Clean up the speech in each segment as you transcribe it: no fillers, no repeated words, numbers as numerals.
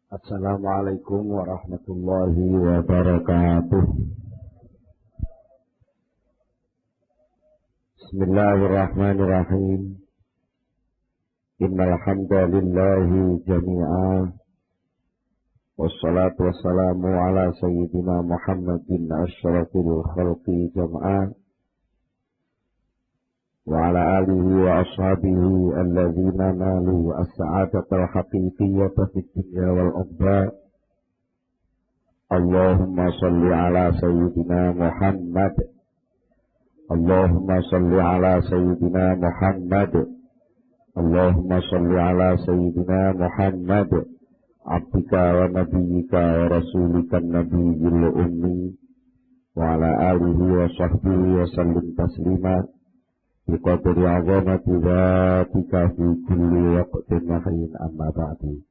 Assalamualaikum warahmatullahi wabarakatuh. Bismillahirrahmanirrahim. Innal hamdalillahi jami'a. Wassalatu wassalamu ala sayyidina Muhammadin asyrafil khalqi jam'a. Wa ala alihi wa ashabihi alladzina nalu as-sa'adatal haqiqiyyata fid dunya wal ukhra. Allahumma salli ala sayyidina Muhammad. Allahumma salli ala sayyidina Muhammad. Allahumma salli ala sayyidina Muhammad. Abdika wa nabiyyika wa rasulika nabiyyil ummi. Wa ala alihi wa sahbihi wa sallim taslima. Biqadri azamati dhatika fi kulli waqtin wa hin amma ba'du.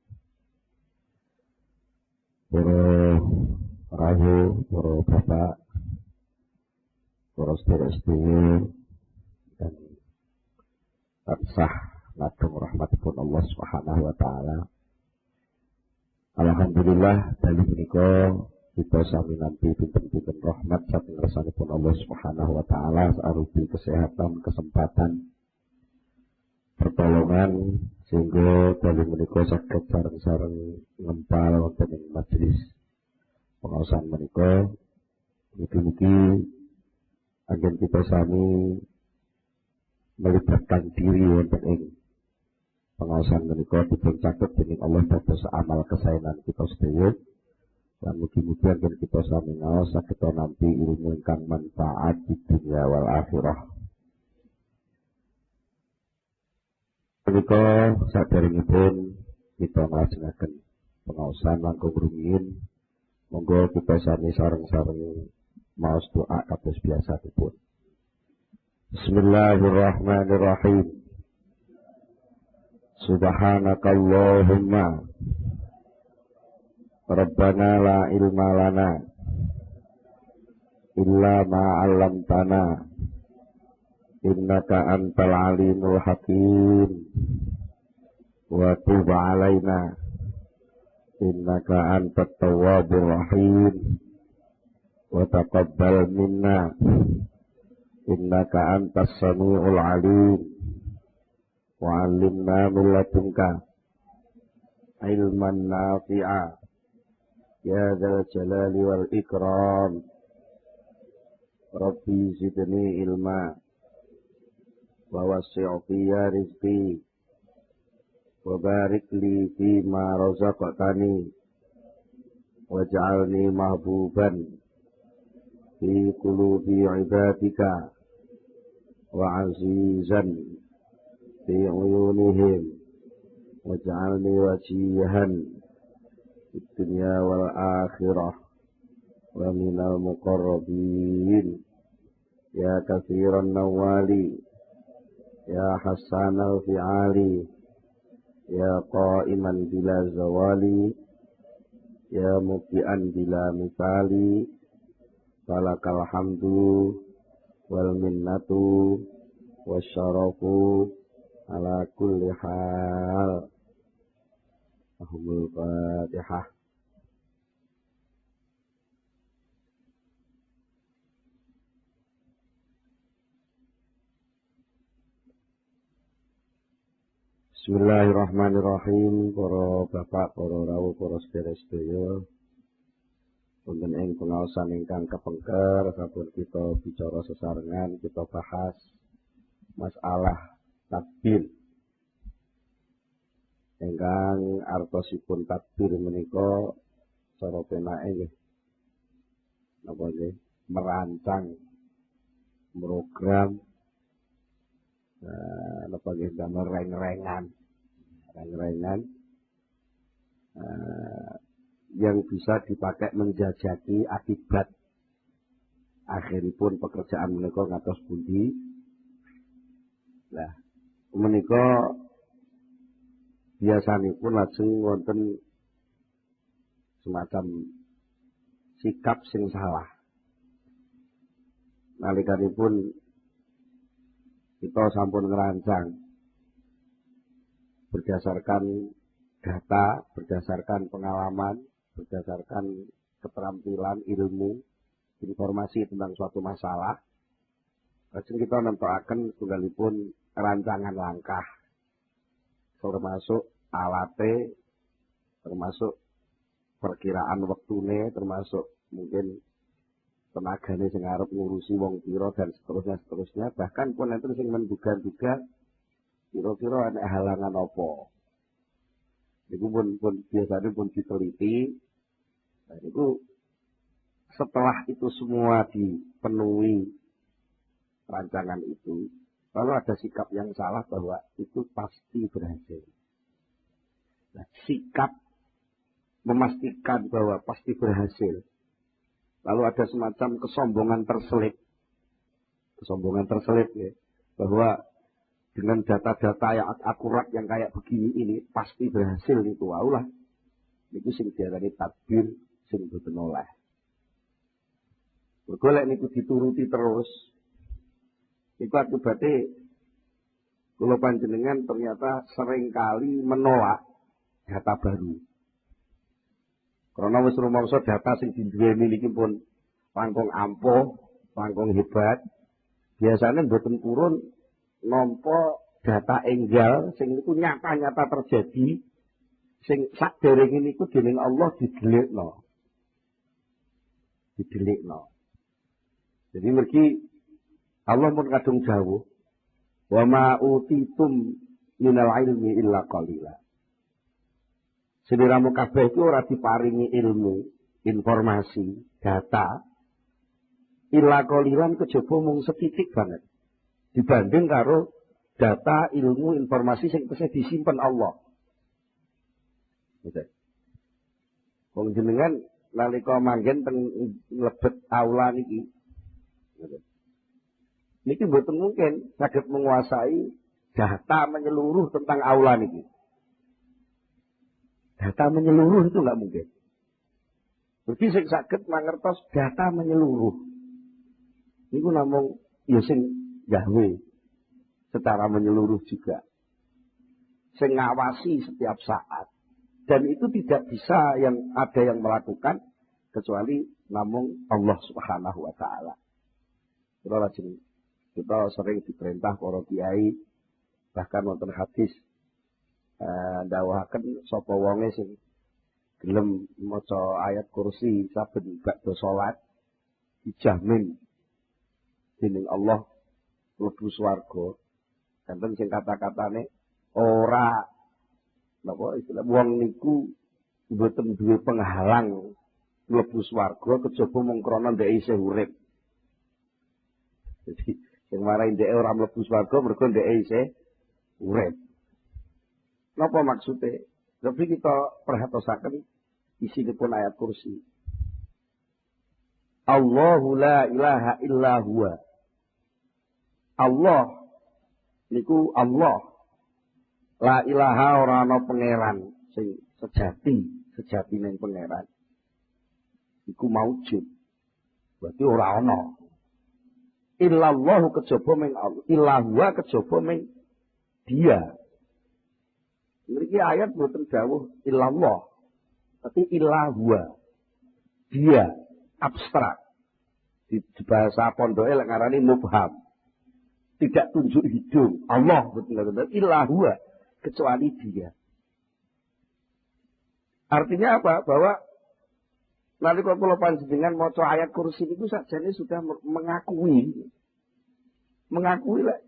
Para rahu, para bapak, para sedherek-sedherek dan tansah ngadheng rahmatipun Allah Subhanahu wa taala. Alhamdulillah dalem menika kita sami nampi pinten-pinten rahmat saking ngersanipun Allah Subhanahu wa taala arupi kesehatan, kesempatan, pertolongan sehingga dalem menika saged sareng-sareng ngempal wonten ing majelis pengaosan menika. Mugi-mugi anggen kita sami melibatkan diri wonten ing pengaosan menika dipun caket dening Allah dados amal kesaenan kita sedaya. Lan mugi-mugi anggen kita sami ngaos saged nampi ilmu ingkang manfaat di dunia wal akhirah. Menika saderengipun kita nglajengaken pengaosan langkung rumiyin, monggo kita sami sareng-sareng maos doa kados biasa dipun. Bismillahirrahmanirrahim. Subhanakallahumma Rabbana la ilma lana illa ma 'allamtana innaka antal alimul hakim wa tub 'alaina innaka antat tawwabur rahim wa taqabbal minna innaka antas samiul alim wa 'allimna min ladunka ilman nafi'a ya dzal jalali wal ikram. Rabbi zidni ilma wa wasi' fiya rizqi wa barik li fima razaqtani waj'alni mahbuban fi qulubi ibadika wa azizan fi uyunihim waj'alni wajihan fid dunya wal akhirah wa minal muqarrabin ya katsiran nawali ya hasanal fi'ali ya qa'iman bila zawali ya muqian bila misali falakal hamdu wal minnatu wasyarafu ala kulli hal. Ahumul Fatihah. Bismillahirrahmanirrahim. Para bapak, para rawuh, para sedherek-sedherek, wonten ing pengaosan ingkang kepengker sampun kita bicara sesarengan, kita bahas masalah takbir. Ingkang artosipun takbir menika cara penake nggih napa nggih merancang program napa nggih damel reng-rengan yang bisa dipakai menjajaki akibat akhiripun pekerjaan menika ngatos pundi. Lah menika biasanipun lajeng wonten semacam sikap sing salah. Nalikanipun kita sampun ngerancang berdasarkan data, berdasarkan pengalaman, berdasarkan keterampilan, ilmu, informasi tentang suatu masalah. Lajeng kita nentokaken tunggalipun rancangan langkah, termasuk alate, termasuk perkiraan wektune, termasuk mungkin tenagane sing arep ngurusi wong pira dan seterusnya, bahkan pun enten sing menduga-duga kira-kira ana halangan apa. Niku pun biasanya pun diteliti. Nah, itu setelah itu semua dipenuhi rancangan itu, lalu ada sikap yang salah bahwa itu pasti berhasil. Nah, sikap memastikan bahwa pasti berhasil. Lalu ada semacam kesombongan terselip ya, bahwa dengan data-data yang akurat yang kayak begini ini pasti berhasil itu waulah. Itu sing diarani tadbir sing boten oleh. Golek niku dituruti terus. Iku akibatnya kula panjenengan ternyata seringkali menolak data baru. Karena wis rumangsa data sing diduweni niki pun langkung ampuh, langkung hebat. Biasanya mboten purun nampa data enggal sing niku nyata-nyata terjadi sing sakderenge niku dening Allah didelikno. Jadi mergi Allah pun kadung jauh. Wa ma utitum minal ilmi illa qalila. Sediramu kabeh itu ora diparingi ilmu, informasi, data illa qalilan kejaba mung setitik banget. Dibanding karo data, ilmu, informasi sing bisa disimpan Allah. Betul. Wong jenengan nalika manggen teng lebet aula niki. Niki mboten mungkin saged menguasai data menyeluruh tentang aula niki. Data menyeluruh itu enggak mungkin. Berarti sing saged mangertos data menyeluruh. Niku namung ya sing gawe secara menyeluruh juga. Sing ngawasi setiap saat. Dan itu tidak bisa ada yang melakukan kecuali namung Allah Subhanahu wa taala. Kita sering diperintah para kiai, bahkan wonten hadis ndawuhaken sapa wonge sing gelem maca ayat kursi saben badhe salat dijamin dening Allah mlebu swarga. Kanten sing kata-katane ora napa istilah wong niku mboten duwe penghalang mlebu swarga kejaba mung krana ndek isih urip. Jadi sing marai ndek ora mlebu swarga mergo ndek isih urip. Napa maksude? Tapi kita perhatosaken isinipun ayat kursi. Allahu la ilaha illa huwa. Allah niku Allah. La ilaha ora ana pangeran sing sejati ning pangeran. Iku maujud. Berarti ora ana. Illallahu kejaba ming Allah. Illahu kejaba ming Dia. Mriki ayat boten dawuh illallah. Tapi illahu. Dia abstrak. Di bahasa pondoke lek ngarani mubham. Tidak tunjuk hidung. Allah betul-betul illahu kecuali Dia. Artinya apa? Bahwa nalika kula panjenengan maca ayat kursi niku sakjane sudah mengakui lek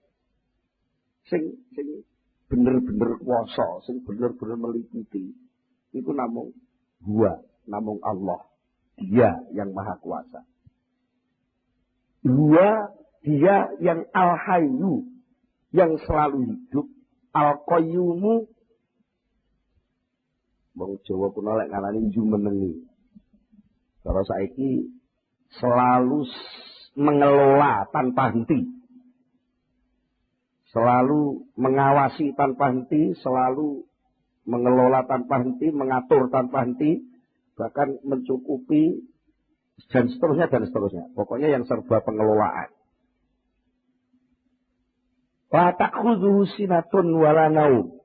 sing bener-bener kuwasa, sing bener-bener meliputi iku namung Huwa, namung Allah. Dia yang maha kuasa. Huwa, Dia yang al-hayyu, yang selalu hidup, al-qayyumu. Wong Jawa kuno lek ngarani jumenengi. Kalau saiki selalu mengelola tanpa henti. Selalu mengawasi tanpa henti, selalu mengelola tanpa henti, mengatur tanpa henti, bahkan mencukupi dan seterusnya. Pokoknya yang serba pengelolaan. La ta'khudhuhu sinatun wala naum.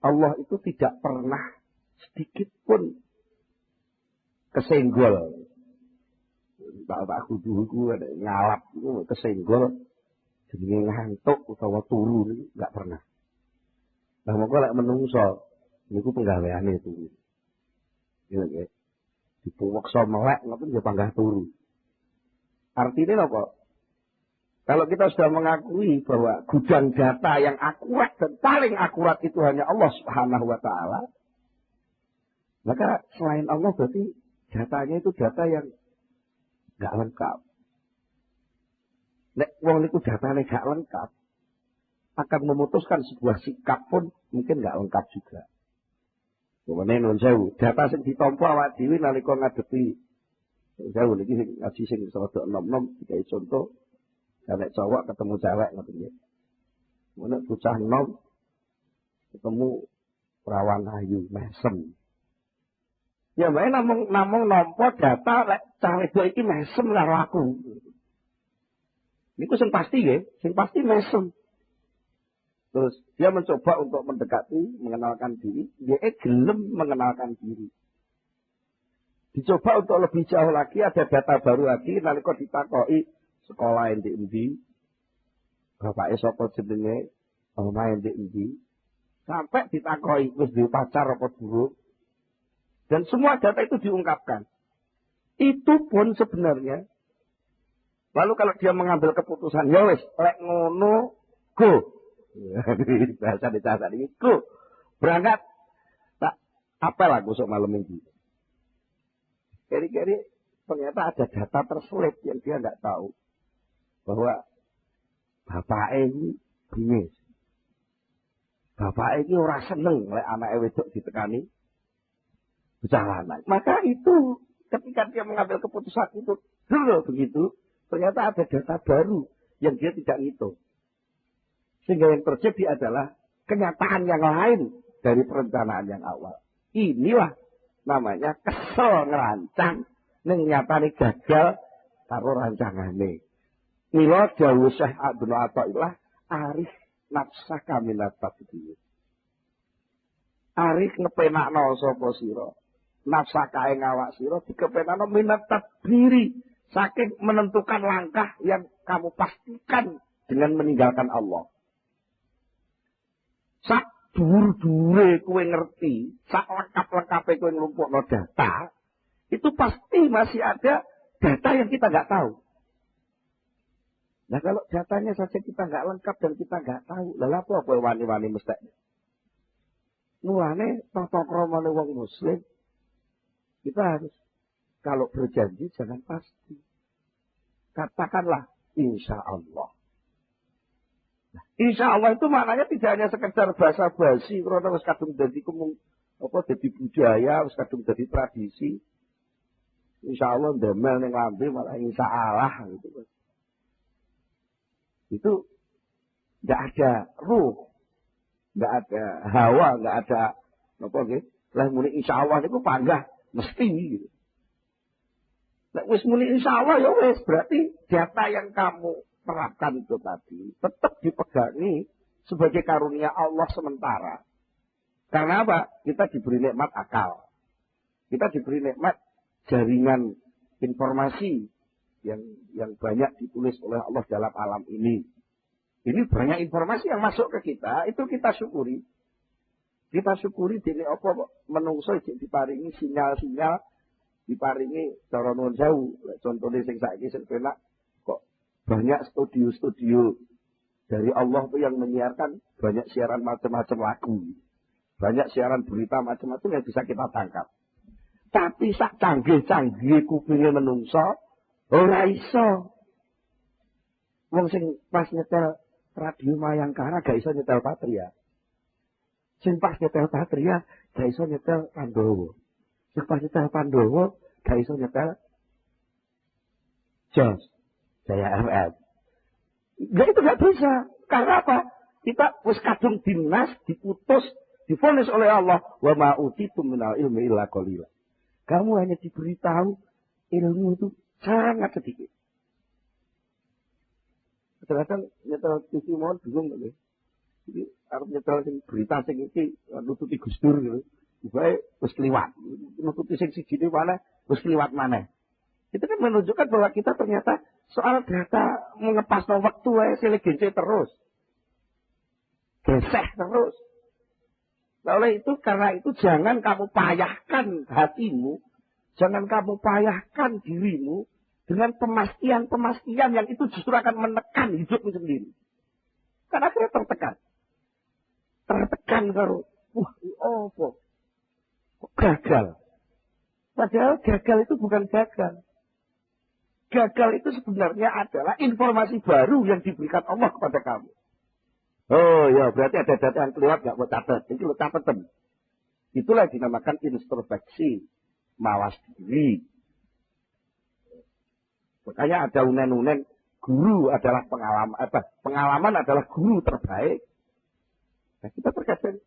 Allah itu tidak pernah sedikit pun kesenggol. Tak kudu ada ngalap itu kesenggol. Jadi ngantuk utawa turu enggak pernah. Nah, moko lek menungso niku penggaweane turu. Ya nggih. Dipuweksa melek ngoten ya panggah turu. Artinya apa? Kalau kita sudah mengakui bahwa gudang data yang akurat dan paling akurat itu hanya Allah Subhanahu wa taala, maka selain Allah berarti datanya itu data yang enggak lengkap. Nek wong niku datane gak lengkap, akan memutuskan sebuah sikap pun mungkin gak lengkap juga. Pokoknya nun sewu, data sing ditampa awak dhewe nalika ngadepi sewu niki sing ngaji sing rada enom-enom dikai contoh, nek cowok ketemu cewek ngoten nggih. Mun bocah enom ketemu perawan ayu mesem. Ya mbak namung nampa data lek cah wedok iki mesem karo aku. Niku sing pasti nggih, sing pasti mesem. Terus dia mencoba untuk mendekati, mengenalkan diri, dia gelem mengenalkan diri. Dicoba untuk lebih jauh lagi, ada data baru lagi, nalika ditakoki sekolah endi, bapake sapa jenenge, omahe endi, sampai ditakoki wis duwe pacar apa durung. Dan semua data itu diungkapkan. Itu pun sebenarnya, lalu kalau dia mengambil keputusan, ya wis, lek ngono, go. Bahasa ini, go. Berangkat, tak apel aku sok malam minggu. Kiri-kiri ternyata ada data terselip yang dia nggak tahu. Bahwa bapak ini bingis. Bapak ini ora seneng lek anake wedok ditekani bocah lanang. Maka itu ketika dia mengambil keputusan itu dulu begitu, ternyata ada data baru yang dia tidak ngitung. Sehingga yang terjadi adalah kenyataan yang lain dari perencanaan yang awal. Inilah namanya kesel ngerancang, ning nyatane gagal karo rancangane. Mila dawuh Syekh Abdul Athaillah, arif nafsaka minat tadbir. Arif ngepenakno sapa sira. Nafsaka ing awak sira dikepenakno minat tadbiri, saking menentukan langkah yang kamu pastikan dengan meninggalkan Allah. Sak dhuwur-dhuwure kowe ngerti, sak lengkap-lengkape kowe nglumpukno data, itu pasti masih ada data yang kita nggak tahu. Nah kalau datanya saja kita nggak lengkap dan kita nggak tahu, lalu apa wani-wani mesti? Mulane tata kramane wong muslim, kita harus kalau berjanji jangan pasti. Katakanlah insya Allah. Insya Allah itu maknanya tidak hanya sekedar bahasa basi, karena wis kadung dadi dadi budaya, wis kadung dadi tradisi. Insya Allah ndemel ning lambe malah insya Allah gitu. Itu enggak ada ruh, enggak ada hawa, enggak ada apa nggih. Lah muni insya Allah niku panggah mesti gitu. Nek wis muni insya Allah ya wis berarti data yang kamu terapkan itu tadi tetap dipegangi sebagai karunia Allah sementara. Karena apa? Kita diberi nikmat akal. Kita diberi nikmat jaringan informasi yang banyak ditulis oleh Allah dalam alam ini. Ini banyak informasi yang masuk ke kita, itu kita syukuri. Kita syukuri dene apa menungso diparingi sinyal-sinyal, diparingi cara nuwun sewu. Contone sing saiki sing penak kok banyak studio-studio dari Allah itu yang menyiarkan banyak siaran macam-macam lagu. Banyak siaran berita macam-macam yang bisa kita tangkap. Tapi sak canggih-canggih kupinge menungso ora iso. Wong sing pas nyetel radio Mayangkara gak iso nyetel Patria. Sing pas nyetel Patria gak iso nyetel Pandowo. Sing pas nyetel Pandowo gak iso nyetel Jos. Jaya FM. Ya itu gak bisa. Karena apa? Kita wis kadung dinas, diputus, divonis oleh Allah. Wa ma utitum minal ilmi illa qalila. Kamu hanya diberitahu ilmu itu sangat sedikit. Kadang-kadang nyetel TV mohon bingung nggih. Iki arep nyetel sing berita sing iki nututi Gus Dur gitu. Bae wis kliwat. Nututi sing siji mana wis kliwat maneh. Itu kan menunjukkan bahwa kita ternyata soal data mengepas waktu silih gece terus. Geseh terus. Nah, oleh itu, karena itu jangan kamu payahkan hatimu, jangan kamu payahkan dirimu dengan pemastian-pemastian yang itu justru akan menekan hidupmu sendiri. Karena akhirnya tertekan. Tertekan karo, wah, apa? Kok gagal? Padahal gagal itu bukan gagal. Gagal itu sebenarnya adalah informasi baru yang diberikan Allah kepada kamu. Oh ya, berarti ada data yang keluar gak mau catat. Ini lo catatan. Itulah dinamakan introspeksi. Mawas diri. Makanya ada unen-unen. Guru adalah pengalaman. Pengalaman adalah guru terbaik. Nah, kita terkadang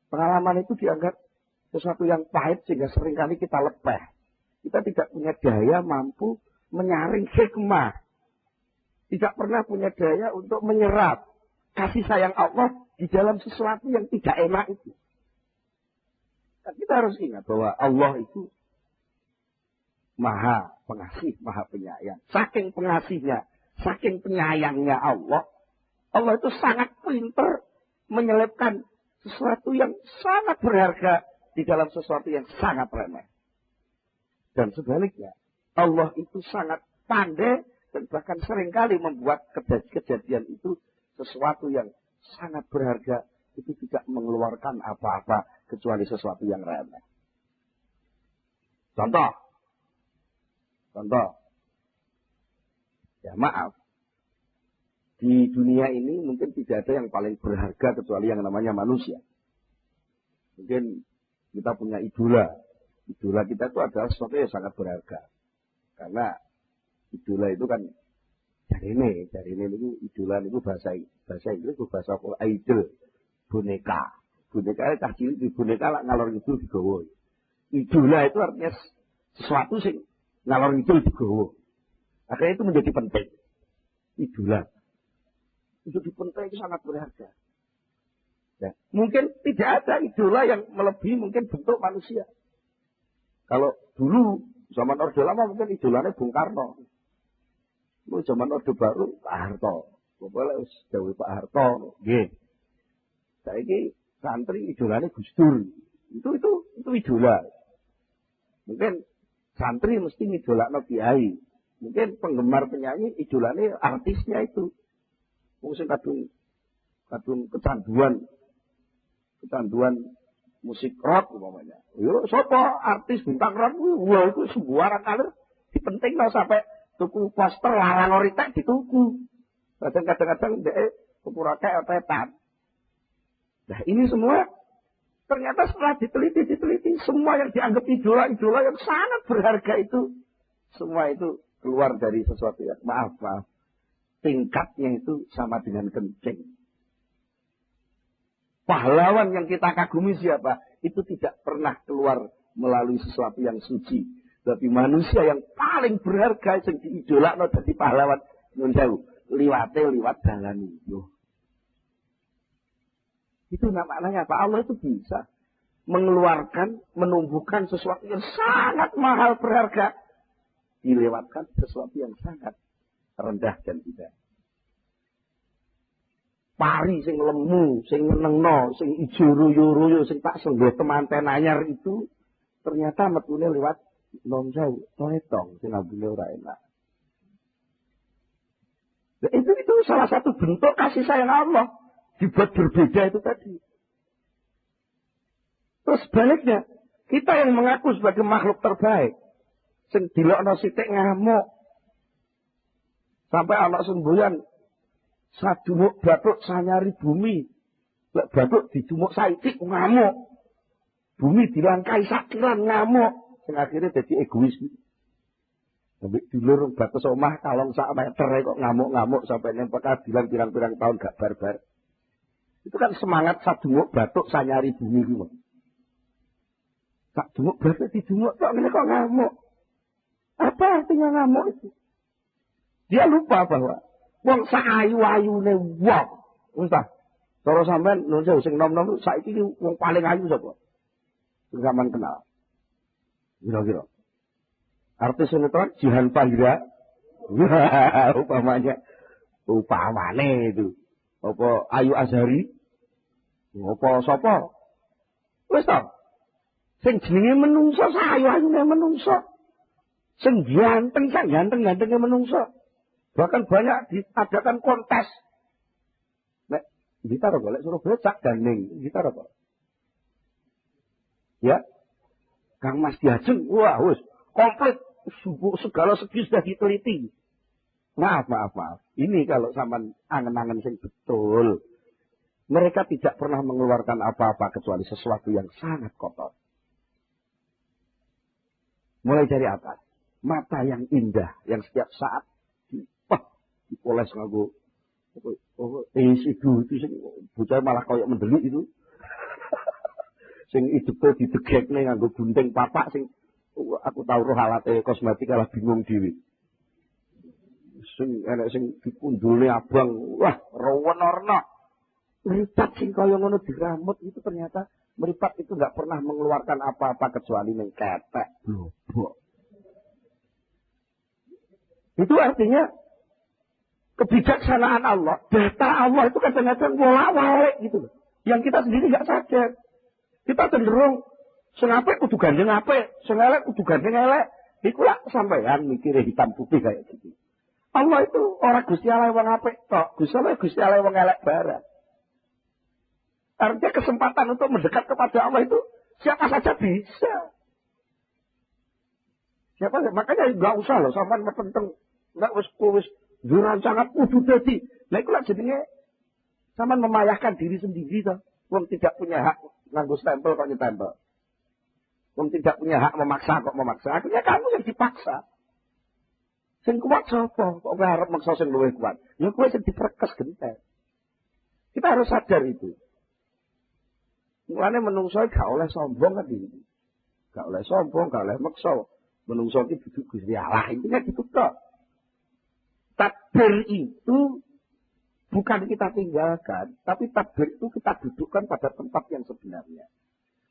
pengalaman itu dianggap sesuatu yang pahit sehingga seringkali kita lepeh. Kita tidak punya daya mampu menyaring hikmah. Tidak pernah punya daya untuk menyerap kasih sayang Allah di dalam sesuatu yang tidak enak itu. Dan kita harus ingat bahwa Allah itu maha pengasih, maha penyayang. Saking pengasihnya, saking penyayangnya Allah itu sangat pintar menyelipkan sesuatu yang sangat berharga di dalam sesuatu yang sangat remeh. Dan sebaliknya, Allah itu sangat pandai dan bahkan seringkali membuat kejadian itu sesuatu yang sangat berharga itu tidak mengeluarkan apa-apa kecuali sesuatu yang remeh. Contoh. Ya maaf. Di dunia ini mungkin tidak ada yang paling berharga kecuali yang namanya manusia. Mungkin kita punya idola. Idola kita itu adalah sesuatu yang sangat berharga. Karena idola itu kan dari ini itu idola itu bahasa Inggris itu bahasa idol, boneka itu cah cilik di boneka lah ngalor ngidul digawa. Idola itu artinya sesuatu sing ngalor ngidul digawa. Akhirnya itu menjadi penting. Idola itu penting, itu sangat berharga. Ya, mungkin tidak ada idola yang melebihi mungkin bentuk manusia. Kalau dulu zaman Orde Lama mungkin idolanya Bung Karno. Lu zaman Orde Baru Pak Harto. Pokoknya jauh Pak Harto. Nggih. Saiki santri idolane Gus Dur. Itu idola. Mungkin santri mesti ngidolakno kiai. Mungkin penggemar penyanyi idolane artisnya itu. Wong sing kadung kecanduan musik rock umpamanya. Yo sapa artis bintang rock wah itu sebuah kalir dipentingno sampai tuku poster larang oritek dituku. Kadang-kadang dia kepurake otetan. Nah ini semua ternyata setelah diteliti semua yang dianggap idola yang sangat berharga itu semua itu keluar dari sesuatu yang maaf tingkatnya itu sama dengan kencing. Pahlawan yang kita kagumi siapa? Itu tidak pernah keluar melalui sesuatu yang suci. Tapi manusia yang paling berharga yang diidolakno dadi pahlawan nyun sewu, liwat dalan itu. Itu namanya apa? Allah itu bisa mengeluarkan, menumbuhkan sesuatu yang sangat mahal berharga dilewatkan sesuatu yang sangat rendah dan tidak. Pari sing lemu, sing nyenengno, sing ijo royo-royo, sing tak senggo temanten anyar itu ternyata metune lewat nom sewu, toetong sing ambune ora enak. Nah, itu salah satu bentuk kasih sayang Allah dibuat berbeda itu tadi. Terus sebaliknya, kita yang mengaku sebagai makhluk terbaik, sing dilokno sithik ngamuk. Sampai anak semboyan sadumuk batuk sanyari bumi. Lek batuk didumuk saitik ngamuk. Bumi dilangkai sakiran ngamuk. Sing akhirnya jadi egois. Sampai dulur batas omah kalong sak meter kok ngamuk-ngamuk sampai nempel kadilan pirang-pirang tahun gak barbar. Itu kan semangat sadumuk batuk sanyari bumi itu. Sadumuk batuk didumuk kok ngene kok ngamuk. Apa artinya ngamuk itu? Dia lupa bahwa wong saayu-ayune wong. Entah. Cara sampean nun sewu sing nom-nom saiki iki wong paling ayu sapa? Sing sampean kenal. Kira-kira. Artis sinetron Jihan Fahira. Upamane itu. Apa Ayu Azhari? Apa sapa? Wis ta. Sing jenenge menungso sayu-ayune menungso. Sing ganteng-gantenge menungso. Bahkan banyak diadakan kontes. Nek gitar golek Surabaya cak gandeng, gitar apa? Ya. Kang Mas Diajeng, wah wis komplit segala segi sudah diteliti. Maaf. Ini kalau sampean angen-angen sing betul. Mereka tidak pernah mengeluarkan apa-apa kecuali sesuatu yang sangat kotor. Mulai dari atas. Mata yang indah, yang setiap saat dipoles nganggo itu sing bocah malah koyo mendelik itu. Sing hidupe didegekne nganggo gunting papak sing aku tahu roh alate kosmetik kalah bingung dhewe. Sing enek sing dipundulne abang, wah rewen-orna. Meripat sing kaya ngono diramut itu ternyata meripat itu enggak pernah mengeluarkan apa-apa kecuali ning ketek blobok. Itu artinya kebijaksanaan Allah, data Allah itu kadang-kadang bolak-balik gitu loh. Yang kita sendiri nggak sadar. Kita cenderung sing apik kudu gandeng apik, sing elek kudu gandeng elek. Iku lah sampean mikire hitam putih kayak gitu. Allah itu orang Gusti Allah wong apik tok, Gusti Allah wong elek barang. Artinya kesempatan untuk mendekat kepada Allah itu siapa saja bisa. Siapa saja, makanya nggak usah loh sampean metenteng nggak wis dirancangan kudu dadi. Lah iku lak jenenge sampean memayahkan diri sendiri toh. Wong tidak punya hak nganggo stempel kok nyetempel. Wong tidak punya hak memaksa kok memaksa. Akhirnya kamu yang dipaksa. Sing kuat sapa? Kok kowe arep maksa sing luwih kuat? Ya kowe sing diperkes gentek. Kita harus sadar itu. Mulane menungso gak oleh sombong kan iki. Gak oleh sombong, gak oleh maksa. Menungso iki duduk Gusti Allah. Intinya gitu tok. Takbir itu bukan kita tinggalkan, tapi takbir itu kita dudukkan pada tempat yang sebenarnya.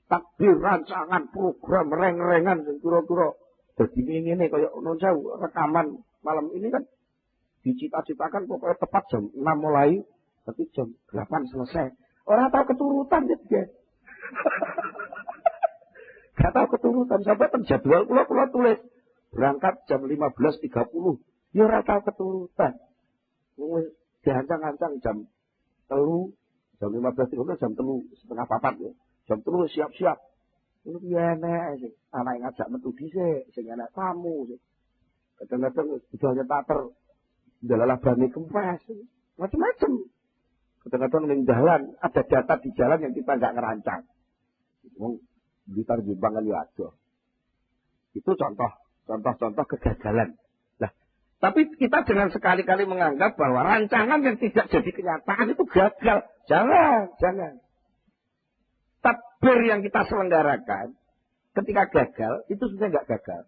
Takbir, rancangan, program, reng-rengan, kira-kira jadi ini kayak non jauh rekaman malam ini kan dicita-citakan pokoknya tepat jam 6 mulai, tapi jam 8 selesai. Orang tahu keturutan ya. Gak tahu keturutan sampai penjadwal pulau tulis berangkat jam 15.30. Ya ora tau keturutan. Wis diancang-ancang jam 3, jam 15.30 jam 3:30 ya. Jam 3 siap-siap. Ini piye nek sing anake ngajak metu dhisik, sing enak tamu sing. Kadang-kadang budalnya tater ndalalah bane kempes. Macam-macam. Kadang-kadang ning jalan ada data di jalan yang kita enggak ngerancang. Wong Blitar Jombang kan ya ada. Itu contoh kegagalan. Tapi kita jangan sekali-kali menganggap bahwa rancangan yang tidak jadi kenyataan itu gagal. Jangan. Takbir yang kita selenggarakan ketika gagal, itu sudah nggak gagal.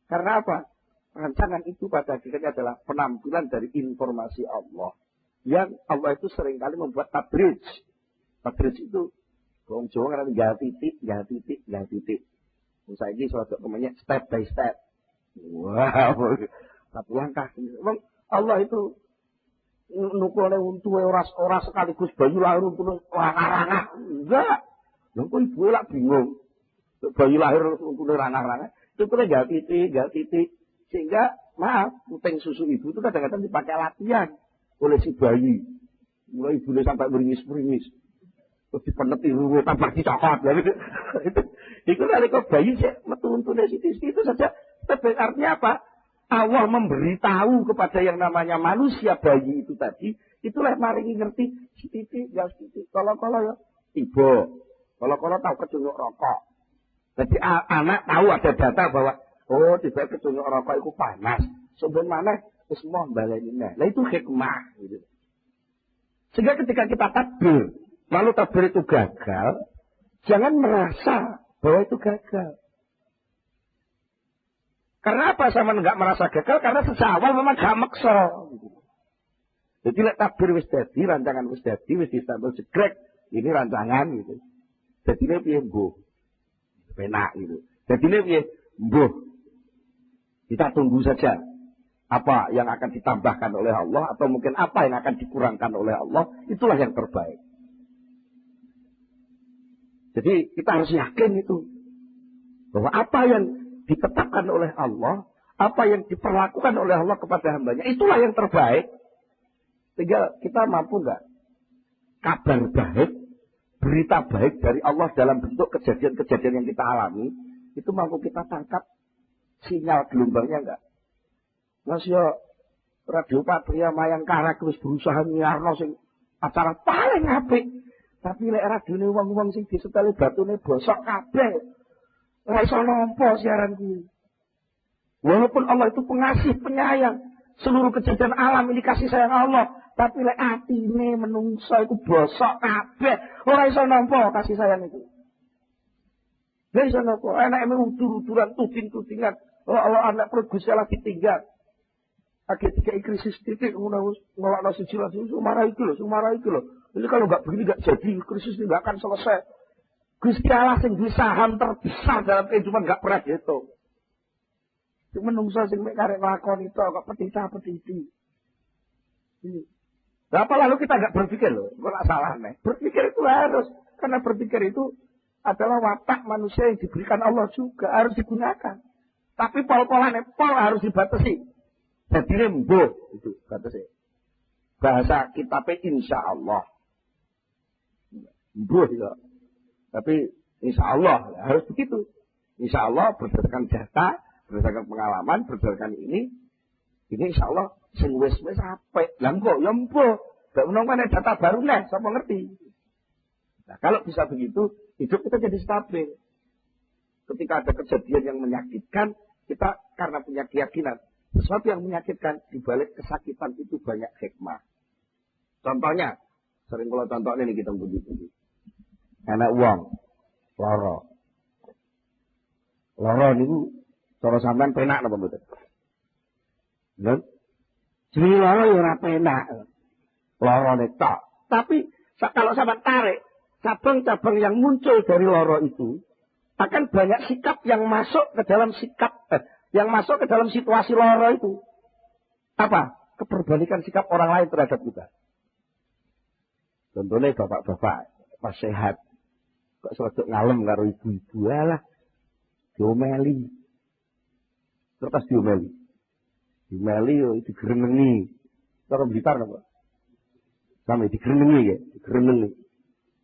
Karena apa? Rancangan itu pada akhirnya adalah penampilan dari informasi Allah. Yang Allah itu seringkali membuat tabrij. Tabrij itu, orang Jawa ngerti gak titik. Misalnya ini suatu namanya step by step. Wow. Satu langkah. Memang Allah itu nukule untuwe ora sekaligus bayi lahir untune rangah-rangah. Enggak. Lha kok ibu lak bingung. Bayi lahir untune rangah-rangah. Itu kene gak titik. Sehingga maaf, puting susu ibu itu kadang-kadang dipakai latihan oleh si bayi. Mulai ibunya sampai beringis-beringis. Terus dipeneti ruwe tambah dicokot. Itu nalika bayi sik metu untune sithik-sithik itu saja. Artinya apa? Allah memberitahu kepada yang namanya manusia bayi itu tadi, itulah maringi ngerti titik. Kalau ya ibu, kalau tahu kecunyuk rokok. Jadi anak tahu ada data bahwa tiba kecunyuk rokok itu panas. Sebenarnya semua balainya. Nah itu hikmah. Gitu. Sehingga ketika kita takbir, lalu takbir itu gagal, jangan merasa bahwa itu gagal. Karena apa sama enggak merasa gagal? Karena sejak awal memang gak maksa. Jadi lek takbir wis dadi, rancangan wis dadi, wis disambel jegrek, ini rancangan gitu. Jadi ini piye mbuh. Penak gitu. Jadi ini piye mbuh. Kita tunggu saja apa yang akan ditambahkan oleh Allah atau mungkin apa yang akan dikurangkan oleh Allah, itulah yang terbaik. Jadi kita harus yakin itu bahwa apa yang ditetapkan oleh Allah, apa yang diperlakukan oleh Allah kepada hambanya, itulah yang terbaik. Sehingga kita mampu enggak kabar baik, berita baik dari Allah dalam bentuk kejadian-kejadian yang kita alami, itu mampu kita tangkap sinyal gelombangnya enggak? Mas yo Radio Patria Mayangkara wis berusaha nyiarno sing acara paling apik. Tapi lek radione wong-wong sing diseteli batune bosok kabeh. Ora iso nampa siaran kuwi. Walaupun Allah itu pengasih, penyayang, seluruh kejadian alam ini kasih sayang Allah, tapi lek atine menungso iku bosok kabeh, ora iso nampa kasih sayang itu. Ora iso nampa, enake udur-uduran tuding-tudingan. Oh Allah anak perut Gusti Allah ditinggal. Akhir tiga krisis titik nolak nasi jilat itu marah itu loh. Ini kalau nggak begini nggak jadi krisis ini nggak akan selesai. Gusti Allah sing duwe saham terbesar dalam kehidupan nggak pernah gitu. Cuma menungso sing mek karek lakon itu kok petita-petiti. Ini. Apa lalu kita nggak berpikir loh, nggak salah nih. Berpikir itu harus, karena berpikir itu adalah watak manusia yang diberikan Allah juga harus digunakan. Tapi pol-polannya harus dibatasi. Jadi rembuh itu batasi. Bahasa kitabnya insya Allah. Mbuh ya. Tapi insya Allah harus begitu. Insya Allah berdasarkan data, berdasarkan pengalaman, berdasarkan ini insya Allah sing wis apik. Lah kok ya mbuh. Gak menawa data baru nih, siapa ngerti. Nah, kalau bisa begitu, hidup kita jadi stabil. Ketika ada kejadian yang menyakitkan, kita karena punya keyakinan sesuatu yang menyakitkan di balik kesakitan itu banyak hikmah. Contohnya, sering kalau contohnya ini kita puji-puji. Anak uang, loro. Loro niku cara sampean penak napa mboten? Lho. Jenenge loro ya ora penak. Lorone tok. Tapi kalau sampean tarik cabang-cabang yang muncul dari loro itu akan banyak sikap yang masuk ke dalam situasi loro itu. Apa? Keperbalikan sikap orang lain terhadap kita. Contohnya bapak-bapak pas sehat kok sedek ngalem karo ibu-ibu lah diomeli. Terus diomeli. Diomeli yo digerenengi. Cara Blitar napa? Sampe digerenengi ya, digerenengi.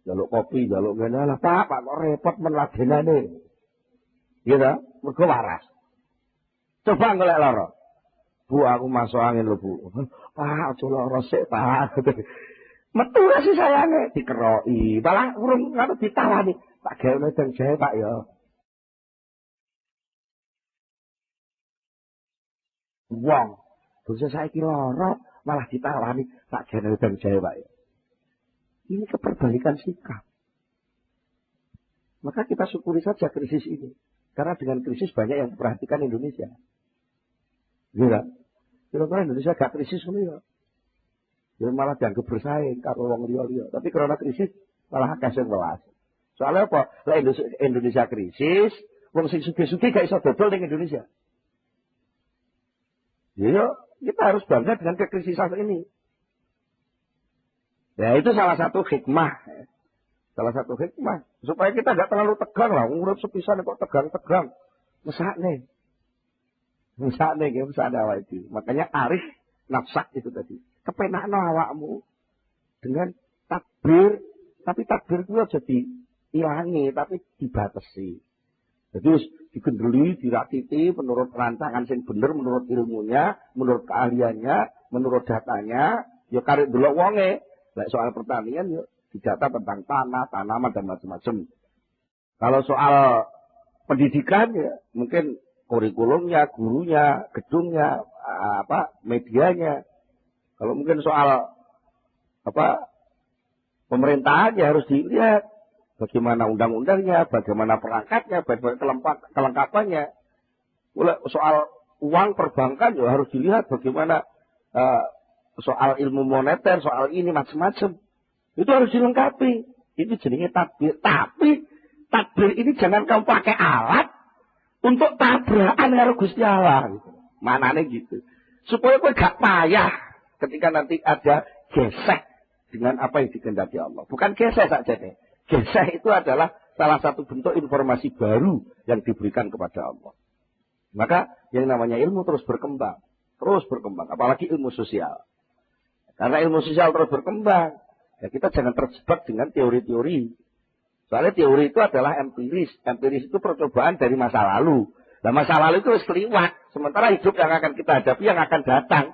Jaluk kopi, jaluk ngene lah, Pak kok repot men ladenane. Iya ta? Mergo waras. Coba golek lara. Bu, aku masuk angin lho, Bu. Pak, aja lara sik, Pak. Metu kasih sayange dikeroki. Malah urung ngono ditawani. Pak gawe medang jahe, Pak ya. Wong, dosa saiki lara malah ditawani, Pak gawe medang jahe, Pak ya. Ini keperbalikan sikap. Maka kita syukuri saja krisis ini. Karena dengan krisis banyak yang memperhatikan Indonesia. Iya. Kira-kira Indonesia gak krisis ini ya. Ya malah dianggap bersaing karo wong liya-liya. Tapi karena krisis malah akeh sing welas. Soalnya apa? Lah Indonesia krisis, wong sing sugih-sugih gak iso dodol ning Indonesia. Ya, kita harus bangga dengan kekrisisan ini. Ya itu salah satu hikmah. Salah satu hikmah. Supaya kita nggak terlalu tegang lah. Urip sepisan kok tegang-tegang. Mesakne. Mesakne awak itu. Makanya arif nafsak itu tadi. Kepenakno awakmu. Dengan takbir. Tapi takbir itu jadi ilangi. Tapi dibatasi. Jadi digendeli, dirakiti menurut rancangan yang benar, menurut ilmunya, menurut keahliannya, menurut datanya. Ya karek delok wonge. Soal pertanian yuk didata tentang tanah, tanaman dan macam-macam. Kalau soal pendidikan ya mungkin kurikulumnya, gurunya, gedungnya, medianya. Kalau mungkin soal pemerintahan ya harus dilihat bagaimana undang-undangnya, bagaimana perangkatnya, bagaimana kelengkapannya. Soal uang perbankan ya harus dilihat bagaimana soal ilmu moneter, soal ini macam-macam. Itu harus dilengkapi. Itu jenenge tadbir. Tapi tadbir ini jangan kamu pakai alat untuk tabrakan karo Gusti Allah. Gitu. Manane gitu. Supaya kau gak payah ketika nanti ada gesek dengan apa yang dikehendaki Allah. Bukan gesek saja deh. Gesek itu adalah salah satu bentuk informasi baru yang diberikan kepada Allah. Maka yang namanya ilmu terus berkembang. Terus berkembang. Apalagi ilmu sosial. Karena ilmu sosial terus berkembang. Ya kita jangan terjebak dengan teori-teori. Soalnya teori itu adalah empiris. Empiris itu percobaan dari masa lalu. Nah masa lalu itu seliwat. Sementara hidup yang akan kita hadapi yang akan datang.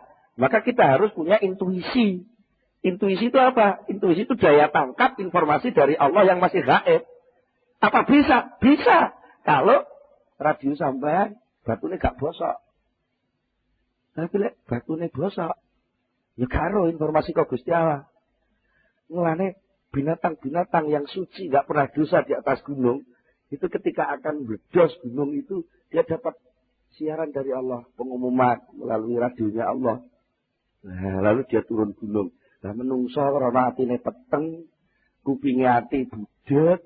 Maka kita harus punya intuisi. Intuisi itu apa? Intuisi itu daya tangkap informasi dari Allah yang masih gaib. Apa bisa? Bisa. Kalau radio sampean batune gak bosok. Tapi lek batune bosok, ya karo informasi kok Gusti Allah. Mulane binatang-binatang yang suci gak pernah dosa di atas gunung, itu ketika akan meledos gunung itu dia dapat siaran dari Allah, pengumuman melalui radionya Allah. Nah, lalu dia turun gunung. Lah menungso karena atine peteng, kupinge ati budhet,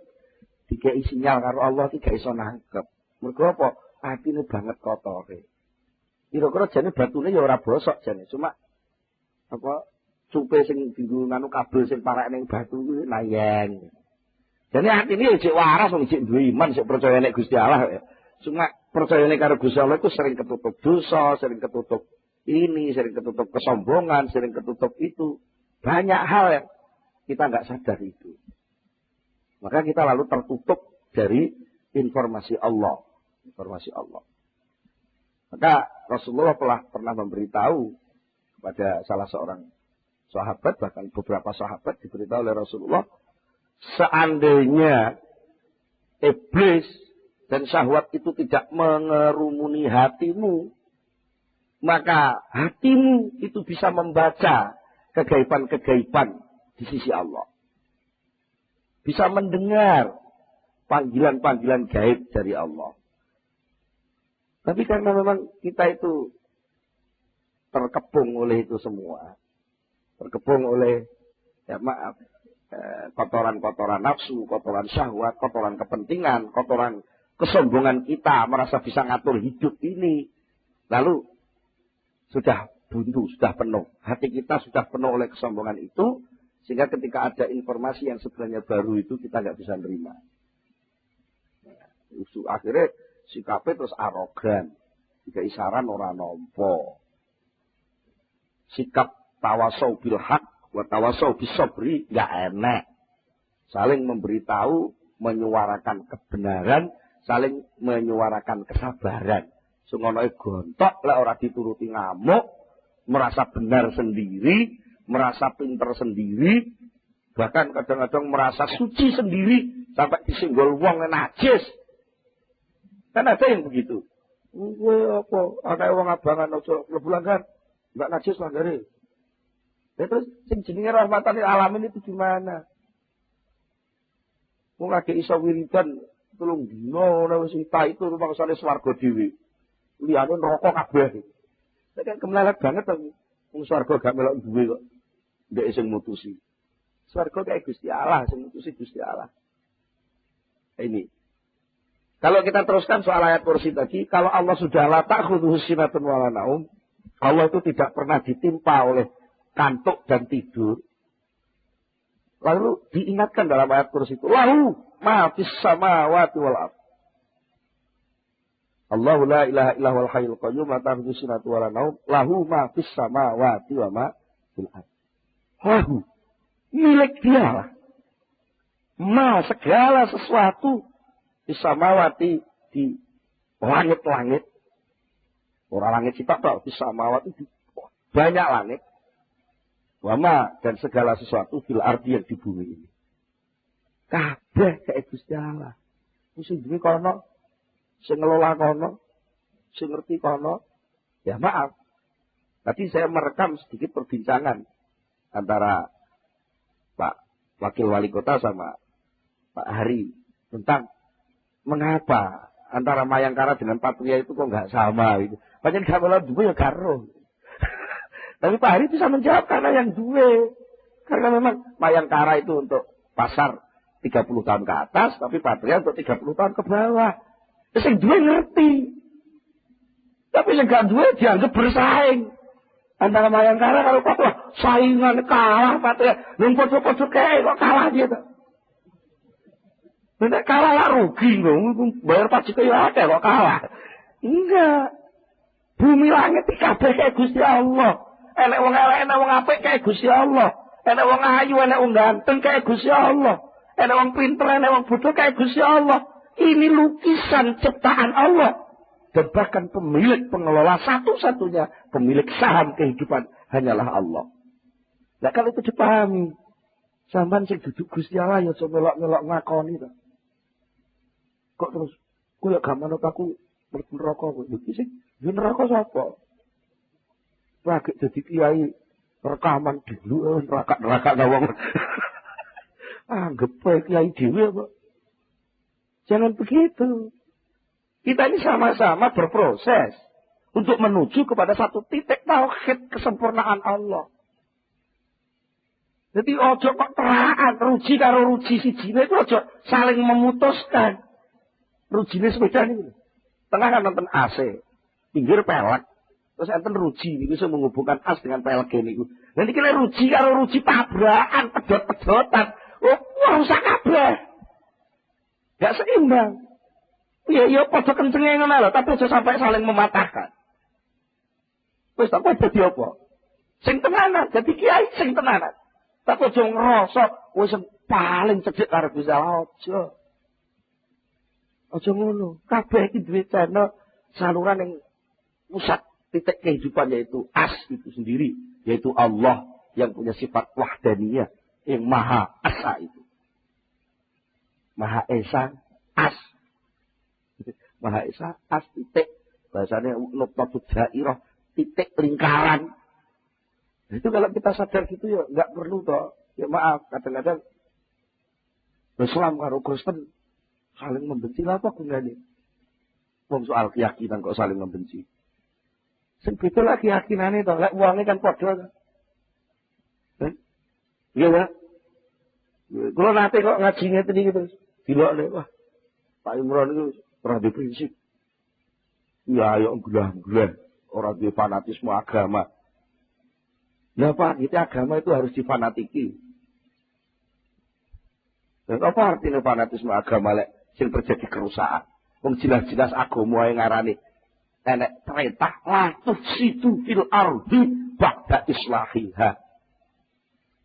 dikei sinyal karo Allah iki gak iso nangkep. Mergo apa? Atine banget kotore. Kira-kira jane batune ya ora bosok jane, cuma apa cupe sing dienggo nganu kabel sing parek ning batu kuwi layang. Jane atine ya jek waras wong jek duwe iman, sik percaya nek Gusti Allah. Cuma percayane karo Gusti Allah itu sering ketutup dosa, sering ketutup ini, sering ketutup kesombongan, sering ketutup itu. Banyak hal yang kita nggak sadar itu. Maka kita lalu tertutup dari informasi Allah. Informasi Allah. Maka Rasulullah pernah memberitahu kepada salah seorang sahabat, bahkan beberapa sahabat diberitahu oleh Rasulullah, seandainya iblis dan syahwat itu tidak mengerumuni hatimu, maka hatimu itu bisa membaca kegaiban-kegaiban di sisi Allah. Bisa mendengar panggilan-panggilan gaib dari Allah. Tapi karena memang kita itu terkepung oleh itu semua. Terkepung oleh, ya maaf, kotoran-kotoran nafsu, kotoran syahwat, kotoran kepentingan, kotoran kesombongan kita, merasa bisa ngatur hidup ini. Lalu sudah buntu, sudah penuh. Hati kita sudah penuh oleh kesombongan itu, sehingga ketika ada informasi yang sebenarnya baru itu, kita nggak bisa nerima. Akhirnya sikapnya terus arogan. Jika isaran orang nompo. Sikap tawasau bil haq, wa tawasau bis sabri, nggak enak. Saling memberitahu, menyuarakan kebenaran, saling menyuarakan kesabaran. Sungonoe gontok, lah orang dituruti ngamuk, merasa benar sendiri, merasa pinter sendiri, bahkan kadang-kadang merasa suci sendiri, sampai disenggol wong najis. Kan ada yang begitu. Apa? Ada wong abangan aja lebulangkan, enggak najis lah dari. Terus sing jenenge rahmatan lil alamin itu gimana? Wong lagi iso wiridan tulung dino ora wis entah itu rumangsane swarga dhewe. Liyane neraka kabeh. Nek kan kemelarat banget to. Wong swarga gak melok duwe kok. Ndek sing mutusi. Swarga kayak Gusti Allah, sing mutusi Gusti Allah. Ini. Kalau kita teruskan soal ayat kursi tadi, kalau Allah sudah la ta'khudhuhu sinatun wa la naum, Allah itu tidak pernah ditimpa oleh kantuk dan tidur. Lalu diingatkan dalam ayat kursi itu, lahu ma fis samawati wal ardh. Allahu la ilaha illa huwal hayyul qayyum la ta'khudhuhu sinatun wa la naum, lahu ma fis samawati wa ma fil ardh. Lahu, milik Dia lah. Ma segala sesuatu bisamawati di langit-langit. Orang langit sitok tok, bisamawati di banyak langit. Wama dan segala sesuatu fil ardi yang di bumi ini. Kabeh kayak Gusti Allah. Sing duwe kono, sing ngelola kono, sing ngerti kono. Ya maaf. Tadi saya merekam sedikit perbincangan antara Pak Wakil Wali Kota sama Pak Hari tentang mengapa antara Mayangkara dengan Patria itu kok nggak sama gitu. Pancen gak melok duwe ya karo. Tapi Pak Hari bisa menjawab karena yang duwe. Karena memang Mayangkara itu untuk pasar 30 tahun ke atas, tapi Patria untuk 30 tahun ke bawah. Terus yang duwe ngerti. Tapi yang gak duwe dianggap bersaing. Antara Mayangkara kalau Patria, saingan kalah Patria. Lumpur-lumpur kayak kok kalah dia tuh. Nek kalah lah rugi dong, bayar pajak ya ada kok kalah. Enggak. Bumi langit kabeh kayak Gusti Allah. Enek wong elek, enek wong apik kayak Gusti Allah. Enek wong ayu, enek wong ganteng kayak Gusti Allah. Enek wong pinter, enek wong bodoh kayak Gusti Allah. Ini lukisan ciptaan Allah. Dan bahkan pemilik pengelola satu-satunya pemilik saham kehidupan hanyalah Allah. Nah kalau itu dipahami, sampean sing duduk Gusti Allah ya coba melok-melok ngakoni to. Kok terus kowe gak manut aku mlebu neraka kok. Lho iki sing yo neraka sapa? Lagi dadi kiai rekaman dulu neraka wong. Anggap bae kiai dhewe apa? Jangan begitu. Kita ini sama-sama berproses untuk menuju kepada satu titik tauhid kesempurnaan Allah. Jadi ojo kok teraan ruji karo ruji sijine itu ojo saling memutuskan. Rujine sepeda ini. Tengah kan nonton AC, pinggir pelek. Terus enten ruji ini bisa menghubungkan as dengan pelek ini. Nanti kira ruji karo ruji tabrakan, pedot-pedotan. Oh, rusak kabeh. Gak seimbang. Ya padha kencenge ngono lho, tapi aja sampai saling mematahkan. Wis tak padha dadi apa? Sing tenanan, dadi kiai sing tenanan. Tapi aja ngrasa wis paling cedhek karo Gusti Allah aja. Aja ngono. Kabeh iki duwe channel saluran yang pusat titik kehidupan yaitu as itu sendiri, yaitu Allah yang punya sifat wahdaniyah, yang Maha Esa itu. Maha Esa as. Maha Esa as titik. Bahasanya nuqtatut dairah, titik lingkaran. Itu kalau kita sadar gitu ya enggak perlu toh. Ya maaf, kadang-kadang Islam karo Kristen saling membenci lah apa gunanya? Wong soal keyakinan kok saling membenci. Sing beda lah keyakinane to, lek wonge kan padha. Iya ya. Kulo nate kok ngaji ngeten iki terus dilokne wah. Pak Imron itu ora duwe prinsip. Ya ayo gelah-gelah, ora duwe fanatisme agama. Lah Pak, itu agama itu harus difanatiki. Dan apa artinya fanatisme agama lek sing terjadi kerusakan? Wong jelas-jelas agama yang ngarani enek perintah latuh situ fil ardi ba'da islahiha.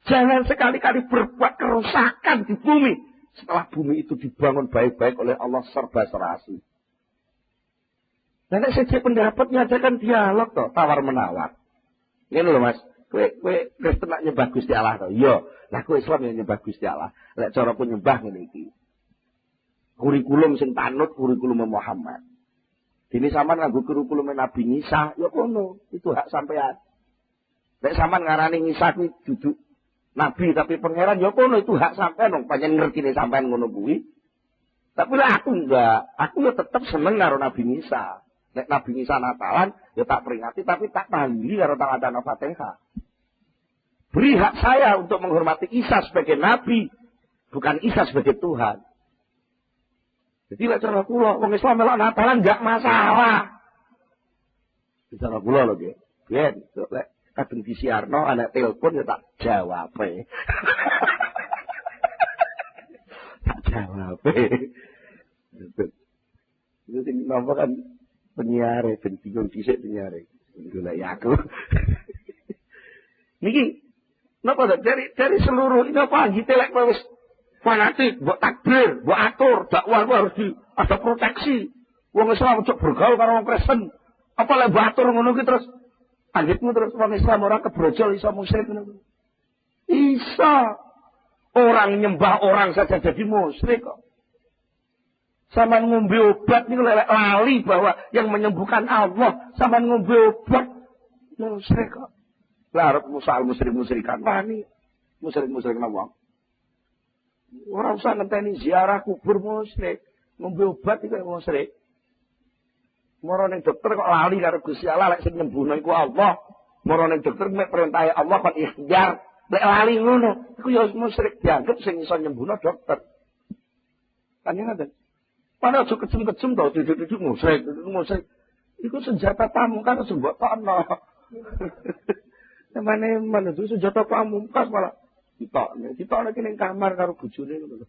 Jangan sekali-kali berbuat kerusakan di bumi setelah bumi itu dibangun baik-baik oleh Allah serba serasi. Nek saja pendapatnya aja kan dialog toh, tawar menawar. Ini loh Mas, kowe Kristen nak nyembah Gusti Allah toh. Iya, lah kowe Islam yang nyembah Gusti Allah. Lek cara pun nyembah ngene iki. Kurikulum sing tanut kurikulum Muhammad. Dene sampean nganggo kurikulum Nabi Isa, ya kono, itu hak sampean. Lek sampean ngarani Isa kuwi duduk Nabi tapi pangeran, ya kono itu hak sampean dong, pancen ngertine sampean ngono kuwi. Tapi lah aku enggak, aku ya tetep seneng karo Nabi Isa. Nek Nabi Isa Natalan, ya tak peringati tapi tak tahli karo tanggal Fatihah. Beri hak saya untuk menghormati Isa sebagai Nabi, bukan Isa sebagai Tuhan. Jadi lek cara kula wong Islam melok Natalan enggak masalah. Cara kula lho nggih. Yen lek kadung disiarno anak telepon ya tak jawab. Tak jawab. Itu sing napa kan penyiar ben bingung dhisik penyiar. Golek aku. Niki napa dari seluruh ini apa telek wis fanatik, mbok takbir, mbok atur, dakwah harus ada proteksi. Wong Islam ojo bergaul karo wong Kristen. Apa lek mbok atur ngono ki terus anggitmu terus wong Islam ora kebrojol iso musyrik ngono. Isa orang nyembah orang saja jadi musyrik kok. Sama ngombe obat niku lek lali bahwa yang menyembuhkan Allah, sama ngombe obat musyrik kok. Lah arep musal musyrik-musyrikan wani. Musyrik-musyrik wong. Ora usah ngenteni ziarah kubur musyrik, ngombe obat iku musyrik. Moro ning dokter kok lali karo Gusti Allah lek sing nyembuhno iku Allah. Moro ning dokter mek perintah Allah kon ikhtiar, lek lali ngono, iku ya musyrik dianggep sing iso nyembuhno dokter. Kan ngoten. Padahal aja kejem-kejem to, duduk-duduk musyrik. Iku senjata pamungkas mbok tokno. Nemane menuju senjata pamungkas malah ditokne ning kamar karo bojone ngono.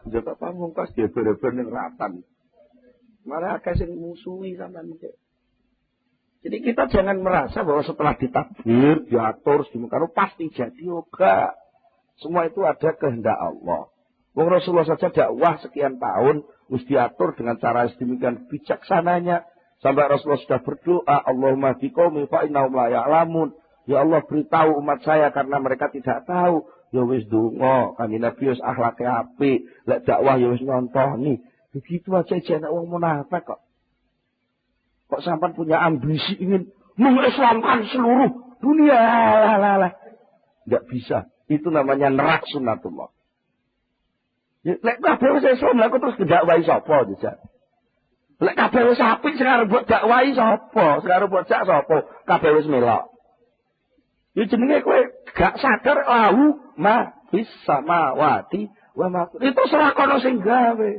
Senjata pamungkas dieber-eber ning ratan. Malah akeh sing musuhi sampean iki. Jadi kita jangan merasa bahwa setelah ditakdir, diatur, dimungkaro pasti jadi yoga. Semua itu ada kehendak Allah. Wong Rasulullah saja dakwah sekian tahun, mesti diatur dengan cara sedemikian bijaksananya. Sampai Rasulullah sudah berdoa, Allahumma biqaumi fa innahum la ya'lamun. Ya Allah beritahu umat saya karena mereka tidak tahu. Ya wis donga, kanjeng Nabi wis akhlake apik, lek dakwah ya wis nontoni. Begitu aja jane wong munafik kok. Kok sampai punya ambisi ingin mengislamkan seluruh dunia. Lah. Nggak bisa. Itu namanya nerak sunnatullah. Ya, lek kabeh wis Islam lha terus dakwahi sapa dijak. Lek kabeh wis apik sing arep mbok dakwahi sapa? Sing arep mbok jak sapa? Kabeh wis melok. Ya jenenge kowe gak sadar lahu ma fis samawati wa ma. Itu serah kono sing gawe.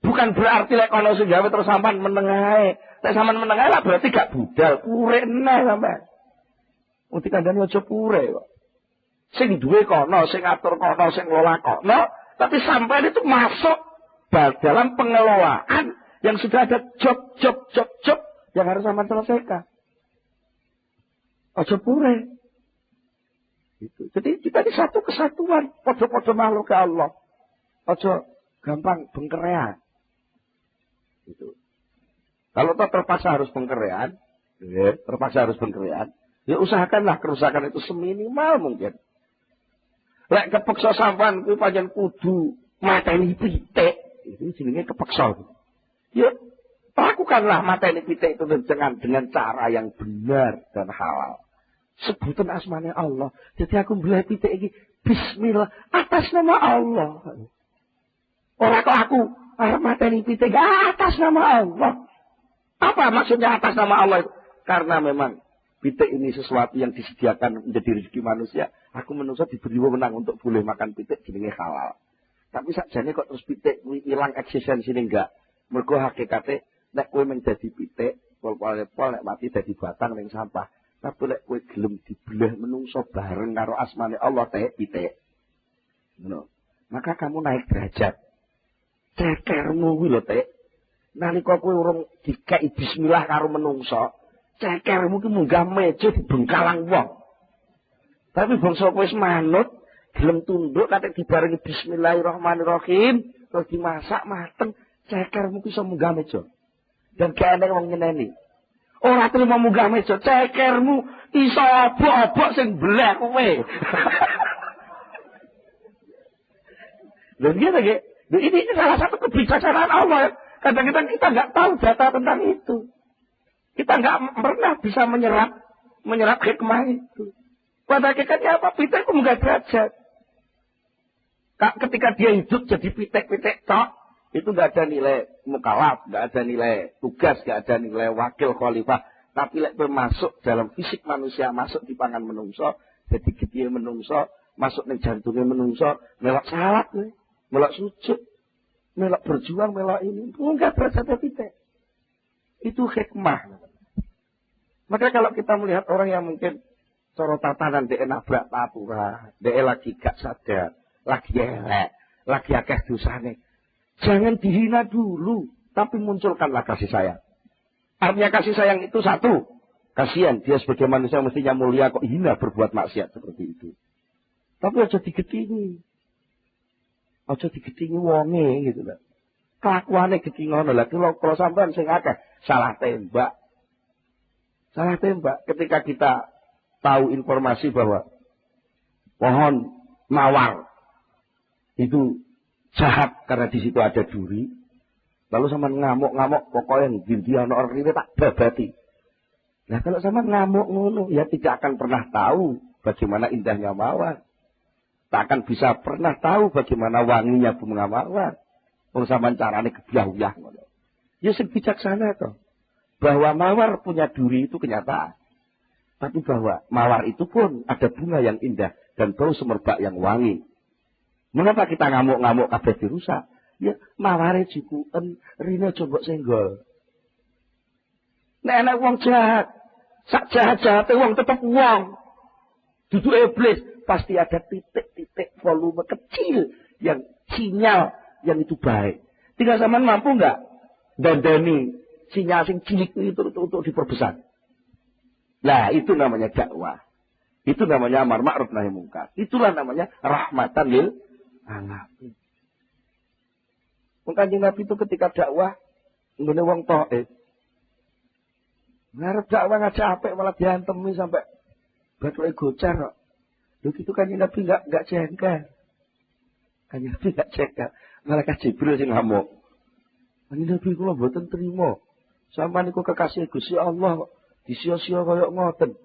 Bukan berarti lek kono sing gawe terus sampean meneng ae. Lek sampean meneng ae lah berarti gak budal, pure neh sampean. Wong dikandani aja pure kok. Sing duwe kono, sing atur kono, sing ngelola kono, tapi sampean itu masuk dalam pengelolaan yang sudah ada job yang harus sampean selesaikan. Aja pure. Gitu. Jadi kita di satu kesatuan, podo-podo makhluk ke Allah. Aja gampang bengkerean. Gitu. Kalau terpaksa harus bengkerean, ya usahakanlah kerusakan itu seminimal mungkin. Lek kepeksa sampean kuwi pancen kudu mateni pitik, itu jenenge kepeksa. Ya lakukanlah mateni pitik itu dengan cara yang benar dan halal. Sebutan asmane Allah. Jadi aku mbeleh pitik iki bismillah atas nama Allah. Ora kok aku arep mateni pitik atas nama Allah. Apa maksudnya atas nama Allah itu? Karena memang pitik ini sesuatu yang disediakan menjadi rezeki manusia. Aku manusia diberi wewenang untuk boleh makan pitik jenenge halal. Tapi sakjane kok terus pitik kuwi ilang eksistensinya enggak. Mergo hakikate nek kowe menjadi pitik, pol-pol nek mati dadi batang ning sampah. Tapi lek kowe gelem dibelah menungso bareng karo asmane Allah pitik. Ngono. Maka kamu naik derajat. Cekermu kuwi lho, Tek. Nalika kowe urung dikeki bismillah karo menungso, cekermu ki munggah meja dibengkalang wong. Tapi bangsa kowe wis manut, gelem tunduk kate dibarengi bismillahirrahmanirrahim, terus dimasak mateng, cekermu ki iso munggah meja. Dan gak ana wong nyeneni. Ora terima munggah meja, cekermu iso obok-obok sing belah kowe. Lha nggih ini salah satu kebijaksanaan Allah. Kadang-kadang kita nggak tahu data tentang itu. Kita nggak pernah bisa menyerap hikmah itu. Pada hakikatnya apa? Pitik itu munggah derajat. Ketika dia hidup jadi pitik-pitik tok, itu nggak ada nilai mukalaf, nggak ada nilai tugas, nggak ada nilai wakil khalifah. Tapi lek masuk dalam fisik manusia, masuk di pangan menungso, jadi gede menungso, masuk ning jantungnya menungso, melok salat, melok sujud, melok berjuang, melok ini, munggah derajat pitik. Itu hikmah. Maka kalau kita melihat orang yang mungkin cara tatanan dia nabrak tapura, dia lagi gak sadar, lagi elek, lagi akeh dosane. Jangan dihina dulu, tapi munculkanlah kasih sayang. Artinya kasih sayang itu satu, kasihan dia sebagai manusia mestinya mulia kok hina berbuat maksiat seperti itu. Tapi aja digetingi. Aja digetingi wonge gitu lho. Kelakuane gedhi ngono lha kalau sampean sing akeh salah tembak. Salah tembak ketika kita tahu informasi bahwa pohon mawar itu jahat karena di situ ada duri. Lalu sampean ngamuk-ngamuk pokoknya ndi ana rene tak babati. Nah kalau sampean ngamuk ngono ya tidak akan pernah tahu bagaimana indahnya mawar. Tak akan bisa pernah tahu bagaimana wanginya bunga mawar. Wong sampean carane gebyah-uyah ngono. Ya sing bijaksana to. Bahwa mawar punya duri itu kenyataan. Tapi bahwa mawar itu pun ada bunga yang indah dan bau semerbak yang wangi. Mengapa kita ngamuk-ngamuk kabeh dirusak? Ya maware jikuken rine coba senggol. Nek ana wong jahat, sak jahat-jahate wong tetep wong. Dudu iblis, pasti ada titik-titik volume kecil yang sinyal yang itu baik. Tinggal sampean mampu enggak dandani sinyal sing cilik itu untuk diperbesar. Nah, itu namanya dakwah. Itu namanya amar ma'ruf nahi mungkar. Itulah namanya rahmatan lil alamin. Kanjeng Nabi itu ketika dakwah nggone wong Thaif. Ngarep dakwah ngajak apik malah diantemi sampai bathuke gocar kok. Lho gitu Kanjeng Nabi enggak jengkel. Kanjeng Nabi enggak jengkel. Malaikat Jibril sing ngamuk. Kanjeng Nabi kula mboten trima. Sampeyan niku kekasih Gusti Allah kok disia-sia kaya ngoten.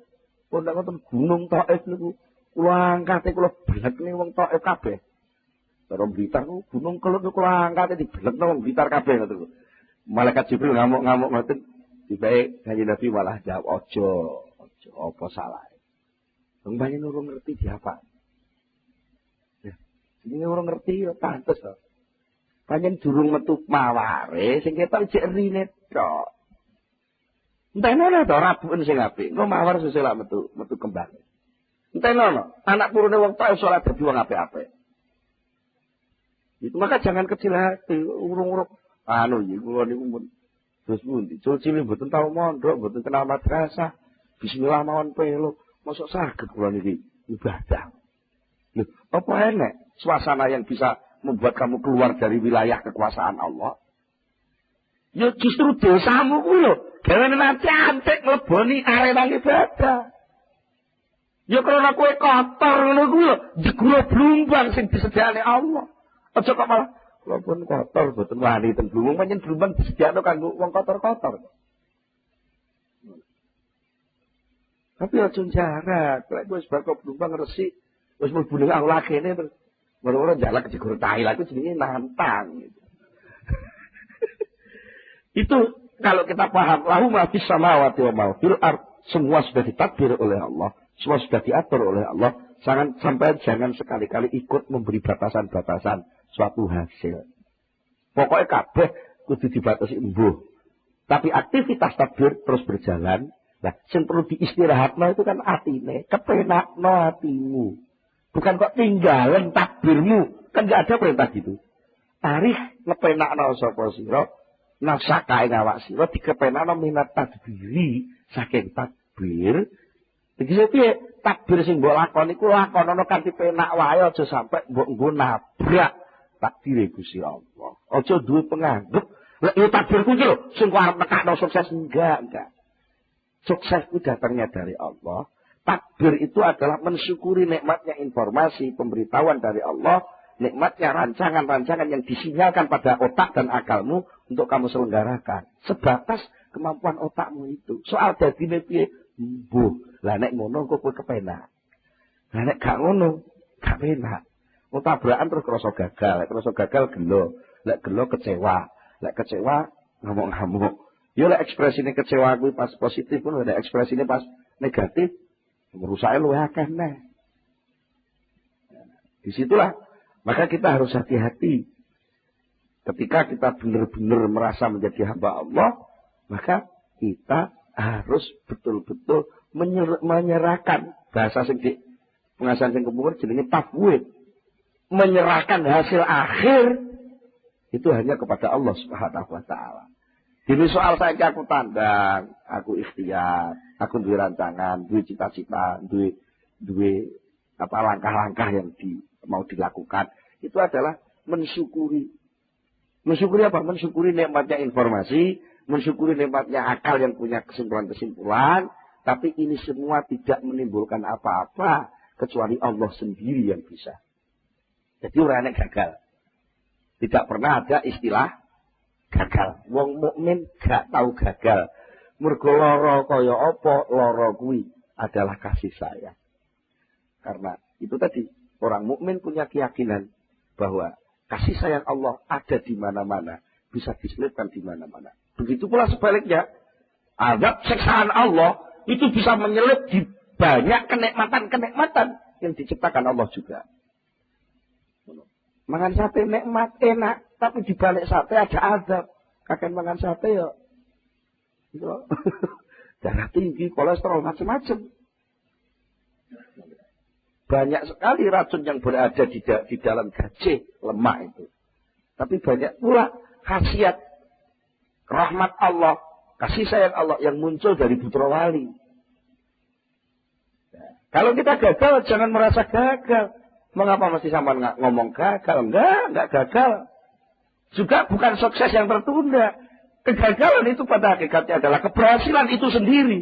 Pun nek ngoten gunung Thaif niku kula angkate kula bletne wong Thaif kabeh. Karo Blitar ku gunung Kelut kula angkate dibletne wong Blitar kabeh ngoten. Malaikat Jibril ngamuk-ngamuk ngoten. Tibae Kanjeng Nabi malah jawab ojo apa salah. Wong banyak urung ngerti diapa. Ya, ini urung ngerti ya pantes to. Panjen durung metu maware sing ketok jek rine tok. Entenono to rabuen sing apik. Engko mawar sesuk lak metu kembang. Entenono anak turune wong tok iso lak dadi wong apik-apik. Itu maka jangan kecil hati, urung-urung iki kula niku mun terus pundi? Cilik mboten tau mondok, mboten kenal madrasah. Bismillah mawon pelo. Mosok saged kula niki ibadah. Lho, apa enek suasana yang bisa membuat kamu keluar dari wilayah kekuasaan Allah? Ya justru dosamu kuwi lho, dhewe nanti antik mleboni arena ibadah. Ya karena kowe kotor ngono kuwi lho, diguro blumbang sing disediakne Allah. Aja kok malah kula pun kotor mboten wani ten blumbang, pancen blumbang disediakno kanggo wong kotor-kotor. Tapi aja jarak, lek wis bar kok blumbang resik, wis mlebu ning aula kene terus ora-ora jalak digur tahi lha jenenge nantang gitu. Itu kalau kita paham lahu ma fis samawati wa ma fil ard, semua sudah ditadbir oleh Allah, semua sudah diatur oleh Allah. Jangan sekali-kali ikut memberi batasan-batasan suatu hasil. Pokoknya kabeh kudu dibatasi embuh. Tapi aktivitas tadbir terus berjalan. Nah, yang perlu diistirahatno itu kan atine, kepenakno hatimu. Bukan kok tinggalan takbirmu, kan enggak ada perintah gitu. Tarikh ngepenakno sapa sira, nafsaka ing awak sira dikepenakno minat tadbiri saking takbir. Iki piye? Takbir sing mbok lakoni iku lakonono kanthi penak wae aja sampe mbok nggo nabrak takdire Gusti Allah. Aja duwe penganggep, lek yo takbirku iki lho sing kok arep nekakno sukses enggak. Sukses itu datangnya dari Allah. Takbir itu adalah mensyukuri nikmatnya informasi, pemberitahuan dari Allah, nikmatnya rancangan-rancangan yang disinyalkan pada otak dan akalmu untuk kamu selenggarakan. Sebatas kemampuan otakmu itu. Soal dadine piye? Mbuh. Lah nek ngono kok kowe kepenak. Lah nek gak ngono, gak penak. Wong tabrakan terus krasa gagal, lek krasa gagal gelo, lek gelo kecewa, lek kecewa ngamuk-ngamuk. Yo lek ekspresine kecewa kuwi pas positif pun ada ekspresine pas negatif, merusake luwih akeh neh. Disitulah maka kita harus hati-hati. Ketika kita benar-benar merasa menjadi hamba Allah, maka kita harus betul-betul menyerahkan bahasa sing di pengasahan sing kepungkur jenenge tafwid. Menyerahkan hasil akhir itu hanya kepada Allah Subhanahu wa taala. Ini soal saya aku tandang, aku ikhtiar, aku duwe rancangan, duwe cita-cita, duwe apa langkah-langkah yang mau dilakukan. Itu adalah mensyukuri. Mensyukuri apa? Mensyukuri nikmatnya informasi, mensyukuri nikmatnya akal yang punya kesimpulan-kesimpulan, tapi ini semua tidak menimbulkan apa-apa kecuali Allah sendiri yang bisa. Jadi orang gagal. Tidak pernah ada istilah gagal. Wong mukmin gak tahu gagal. Mergo lara kaya apa, lara kuwi adalah kasih sayang. Karena itu tadi, orang mukmin punya keyakinan bahwa kasih sayang Allah ada di mana-mana, bisa diselipkan di mana-mana. Begitu pula sebaliknya, azab siksaan Allah itu bisa menyelip di banyak kenikmatan-kenikmatan yang diciptakan Allah juga. Mangan sate nikmat, enak, tapi di balik sate ada azab. Kakek mangan sate ya. Darah tinggi, kolesterol, macam-macam. Banyak sekali racun yang berada di dalam gajah lemak itu. Tapi banyak pula khasiat rahmat Allah, kasih sayang Allah yang muncul dari putra wali. Kalau kita gagal, jangan merasa gagal. Mengapa mesti sama ngomong gagal? Enggak gagal. Juga bukan sukses yang tertunda. Kegagalan itu pada hakikatnya adalah keberhasilan itu sendiri.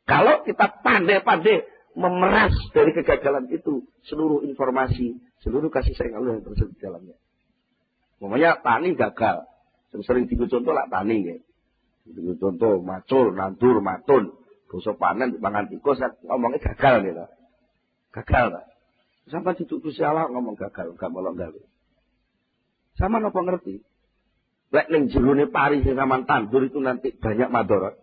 Kalau kita pandai-pandai memeras dari kegagalan itu seluruh informasi, seluruh kasih sayang Allah yang tersedia di dalamnya. Namanya tani gagal. Sering contoh lah tani ya. Contoh macul, nandur, matun, bosok panen, mangan tikus, ngomongnya gagal gitu. Gagal tak? Sampai ditutup Allah ngomong gagal, enggak melok gawe. Sama nopo ngerti? Lek ning jerone pari sing sampean tandur itu nanti banyak madharat.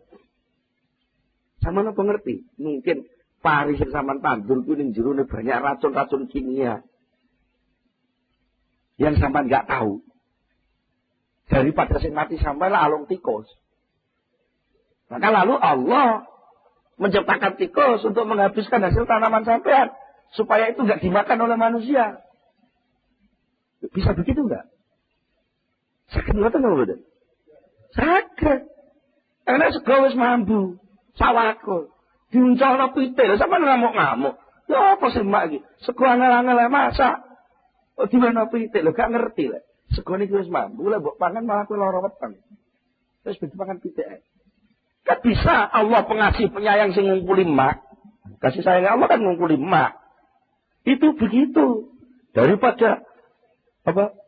Sama nopo ngerti? Mungkin pari sing sampean tandur itu ning jerone banyak racun-racun kimia. Yang sampean enggak tahu. Daripada sing mati sampai alung tikus. Maka lalu Allah menciptakan tikus untuk menghabiskan hasil tanaman sampean. Supaya itu enggak dimakan oleh manusia. Bisa begitu enggak? Sakit ngoten lho, Den. Sakit. Enak sego wis mambu, sawako. Diuncalno pitik, lha sampean ngamuk-ngamuk. Ya apa sih mak iki? Sego angel-angel masak. Kok diweno pitik lho gak ngerti lho. Sego niki wis mambu, lha mbok pangan malah kowe lara weteng. Wis dipangan pitik. Kan bisa Allah pengasih penyayang sing ngungkuli mak. Kasih sayang Allah kan ngungkuli mak. Itu begitu. Daripada apa?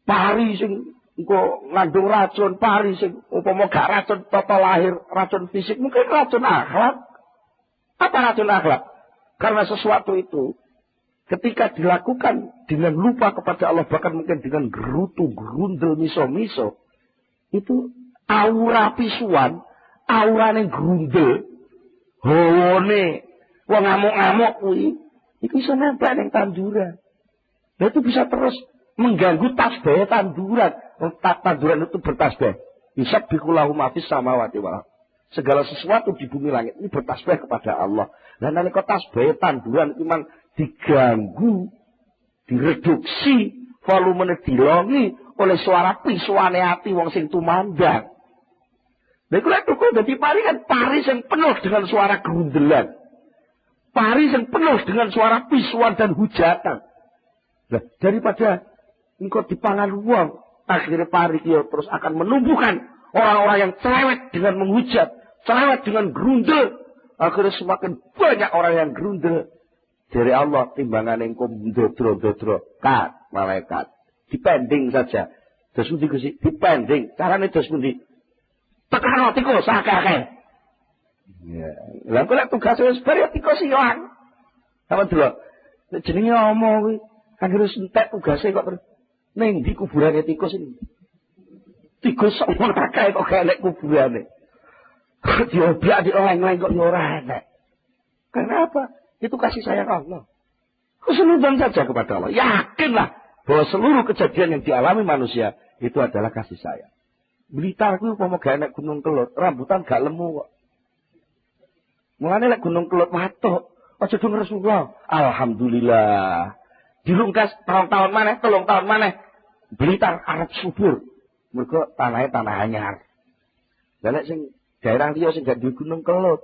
Pari sing engko ngandung racun, pari sing upama gak racun tata lahir, racun fisik, mungkin racun akhlak. Apa racun akhlak? Karena sesuatu itu ketika dilakukan dengan lupa kepada Allah, bahkan mungkin dengan gerutu, gerundel, miso-miso, itu aura pisuan, aurane gerundel, hawane, wong ngamuk-ngamuk kuwi, itu bisa nempel ning tanduran. Nah itu bisa terus mengganggu tasbih tanduran. Tanduran itu bertasbih. Yusabbihulahu ma fis samawati wal ardh. Segala sesuatu di bumi langit ini bertasbih kepada Allah. Dan nalika tasbih tanduran itu memang diganggu, direduksi, volumenya dilongi oleh suara pisuane ati wong sing tumandang. Lha iku lek tukul dadi pari kan pari sing penuh dengan suara gerundelan. Pari sing penuh dengan suara pisuan dan hujatan. Nah, daripada engkau dipangan uang, akhirnya pari dia terus akan menumbuhkan orang-orang yang cerewet dengan menghujat, cerewet dengan gerundel. Akhirnya semakin banyak orang yang gerundel. Dari Allah timbangan engkau dodro-dodro, kat malaikat, dipending saja. Terus pundi Gusti, dipending. Carane terus pundi? Tekan tikus akeh-akeh. Ya, lha kok lek tugas wis bar ya tikus ilang. Apa delok? Nek jenenge omong kuwi, akhire entek tugase kok terus ning ndi kuburane tikus ini. Tikus sok akeh kok gak enek kuburane. Dioblak dioleng-oleng kok ya ora enek. Kenapa? Itu kasih sayang Allah. Keseluruhan saja kepada Allah. Yakinlah bahwa seluruh kejadian yang dialami manusia itu adalah kasih sayang. Blitar kuwi upama gak enek gunung kelut, rambutan gak lemu kok. Mulane lek gunung kelut matuk, aja dong Rasulullah. Alhamdulillah. Dilungkas 2 tahun maneh, 3 tahun maneh. Blitar arep subur. Mergo tanahnya tanah anyar. Lah nek sing daerah liya sing gak duwe gunung kelut,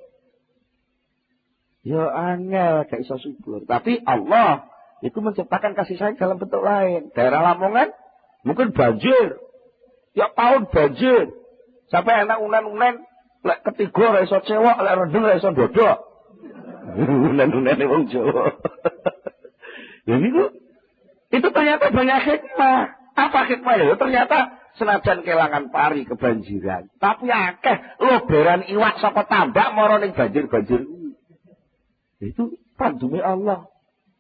ya angel gak iso subur. Tapi Allah itu menciptakan kasih sayang dalam bentuk lain. Daerah Lamongan mungkin banjir. Ya tahun banjir. Sampai anak unen-unen lek ketiga ora iso cewek, lek rendeng ora iso dodok. Unen-unene wong Jawa. Ya niku itu ternyata banyak hikmah. Apa hikmahnya? Ternyata senajan kelangan pari kebanjiran, tapi akeh loberan iwak saka tambak mara ning banjir-banjir. Itu pandume Allah.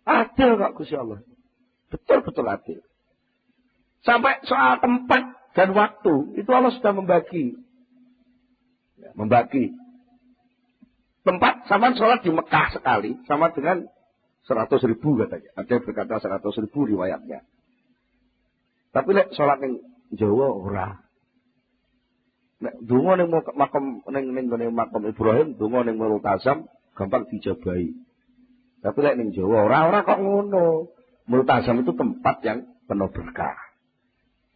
Adil kok Gusti Allah. Betul-betul adil. Sampai soal tempat dan waktu, itu Allah sudah membagi. Ya, membagi. Tempat sama sholat di Mekah sekali sama dengan 100.000 katanya. Ada yang berkata 100.000 riwayatnya. Tapi lek sholat yang Jawa ora. Nek donga ning makam Ibrahim, donga ning Multazam gampang dijabahi. Tapi lek ning Jawa ora kok ngono. Multazam itu tempat yang penuh berkah.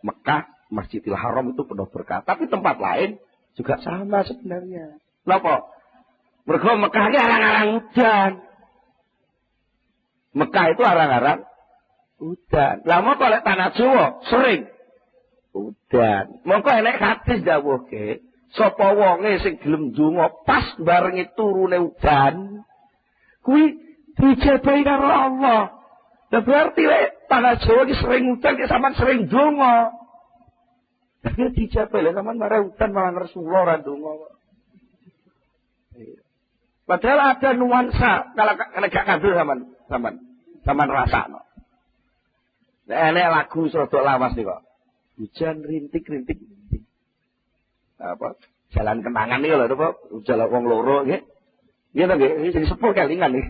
Mekah, Masjidil Haram itu penuh berkah. Tapi tempat lain juga sama sebenarnya. Kenapa? Mergo Mekah ini arang-arang udan. Mekah itu arang-arang udan. Lah moko lek tanah Jawa sering udan. Moko enek hadis dawuhke, sapa wonge sing gelem ndonga pas barengi turune udan, kuwi dijabahi karo Allah. Lah berarti lek tanah Jawa iki sering udan ki sampean sering ndonga. Lah dijabahi lek sampean marang udan malah Rasulullah ora ndonga. Padahal ada nuansa kalau gak kandel sampean rasakno. Nek enek lagu rodok lawas nih kok. Hujan rintik-rintik. Apa? Jalan kenangan nih lho, apa? Jalan wong loro nggih. Iya ta nggih, jadi sepur kelingan nih.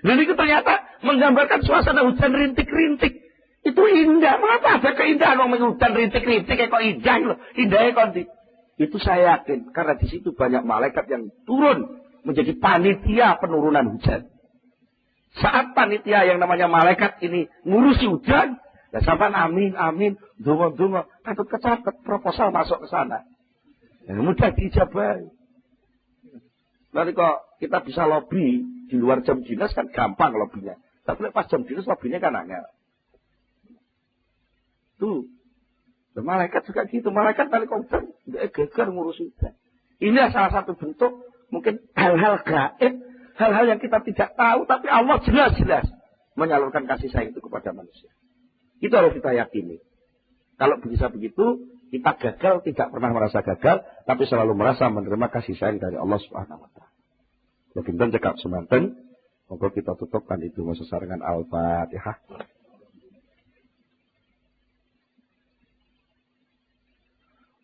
Dan itu ternyata menggambarkan suasana hujan rintik-rintik. Itu indah. Mengapa ada keindahan wong hujan rintik-rintik kok indah lho. Indahnya kok itu saya yakin karena di situ banyak malaikat yang turun menjadi panitia penurunan hujan. Saat panitia yang namanya malaikat ini ngurusi hujan, ya sampai amin, donga, takut kecatet proposal masuk ke sana. Ya, mudah dijabahi. Nanti kok kita bisa lobby di luar jam dinas kan gampang lobbynya. Tapi pas jam dinas lobbynya kan angel. Tuh. Malaikat juga gitu. Malaikat tadi komputer geger ngurus hujan. Ini salah satu bentuk mungkin hal-hal gaib, hal-hal yang kita tidak tahu, tapi Allah jelas-jelas menyalurkan kasih sayang itu kepada manusia. Itu harus kita yakini. Kalau bisa begitu, kita gagal tidak pernah merasa gagal, tapi selalu merasa menerima kasih sayang dari Allah Subhanahu Wa Taala. Pinten cekap semanten, monggo kita tutupkan itu sesarengan Al-Fatihah.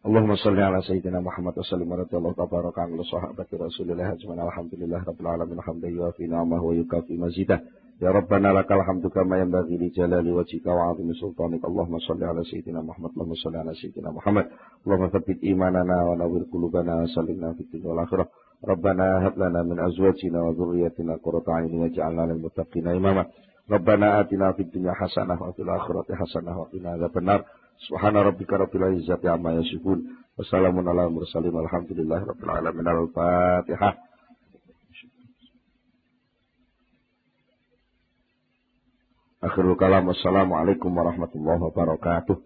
Allahumma salli ala sayyidina Muhammad wa sallim wa radiyallahu tabaraka an sahabati Rasulillah ajma'in alhamdulillah rabbil alamin hamdan yuwafi ni'amahu wa yukafi mazidah ya rabbana lakal hamdu kama yanbaghi li jalali wajhika wa 'azimi sultanik Allahumma salli ala sayyidina Muhammad Allahumma salli ala sayyidina Muhammad Allahumma tsabbit imanana wa nawwir qulubana wa sallimna fid dunya wal akhirah rabbana hab lana min azwajina wa dhurriyyatina qurrata a'yun waj'alna lil muttaqina imama rabbana atina fid dunya hasanah wa fil akhirati hasanah wa qina adzabannar Subhana rabbika rabbil izzati amma yasifun. Wassalamun ala mursalin walhamdulillahi rabbil alamin. Al-Fatihah. Akhirul kalam. Wassalamualaikum warahmatullahi wabarakatuh.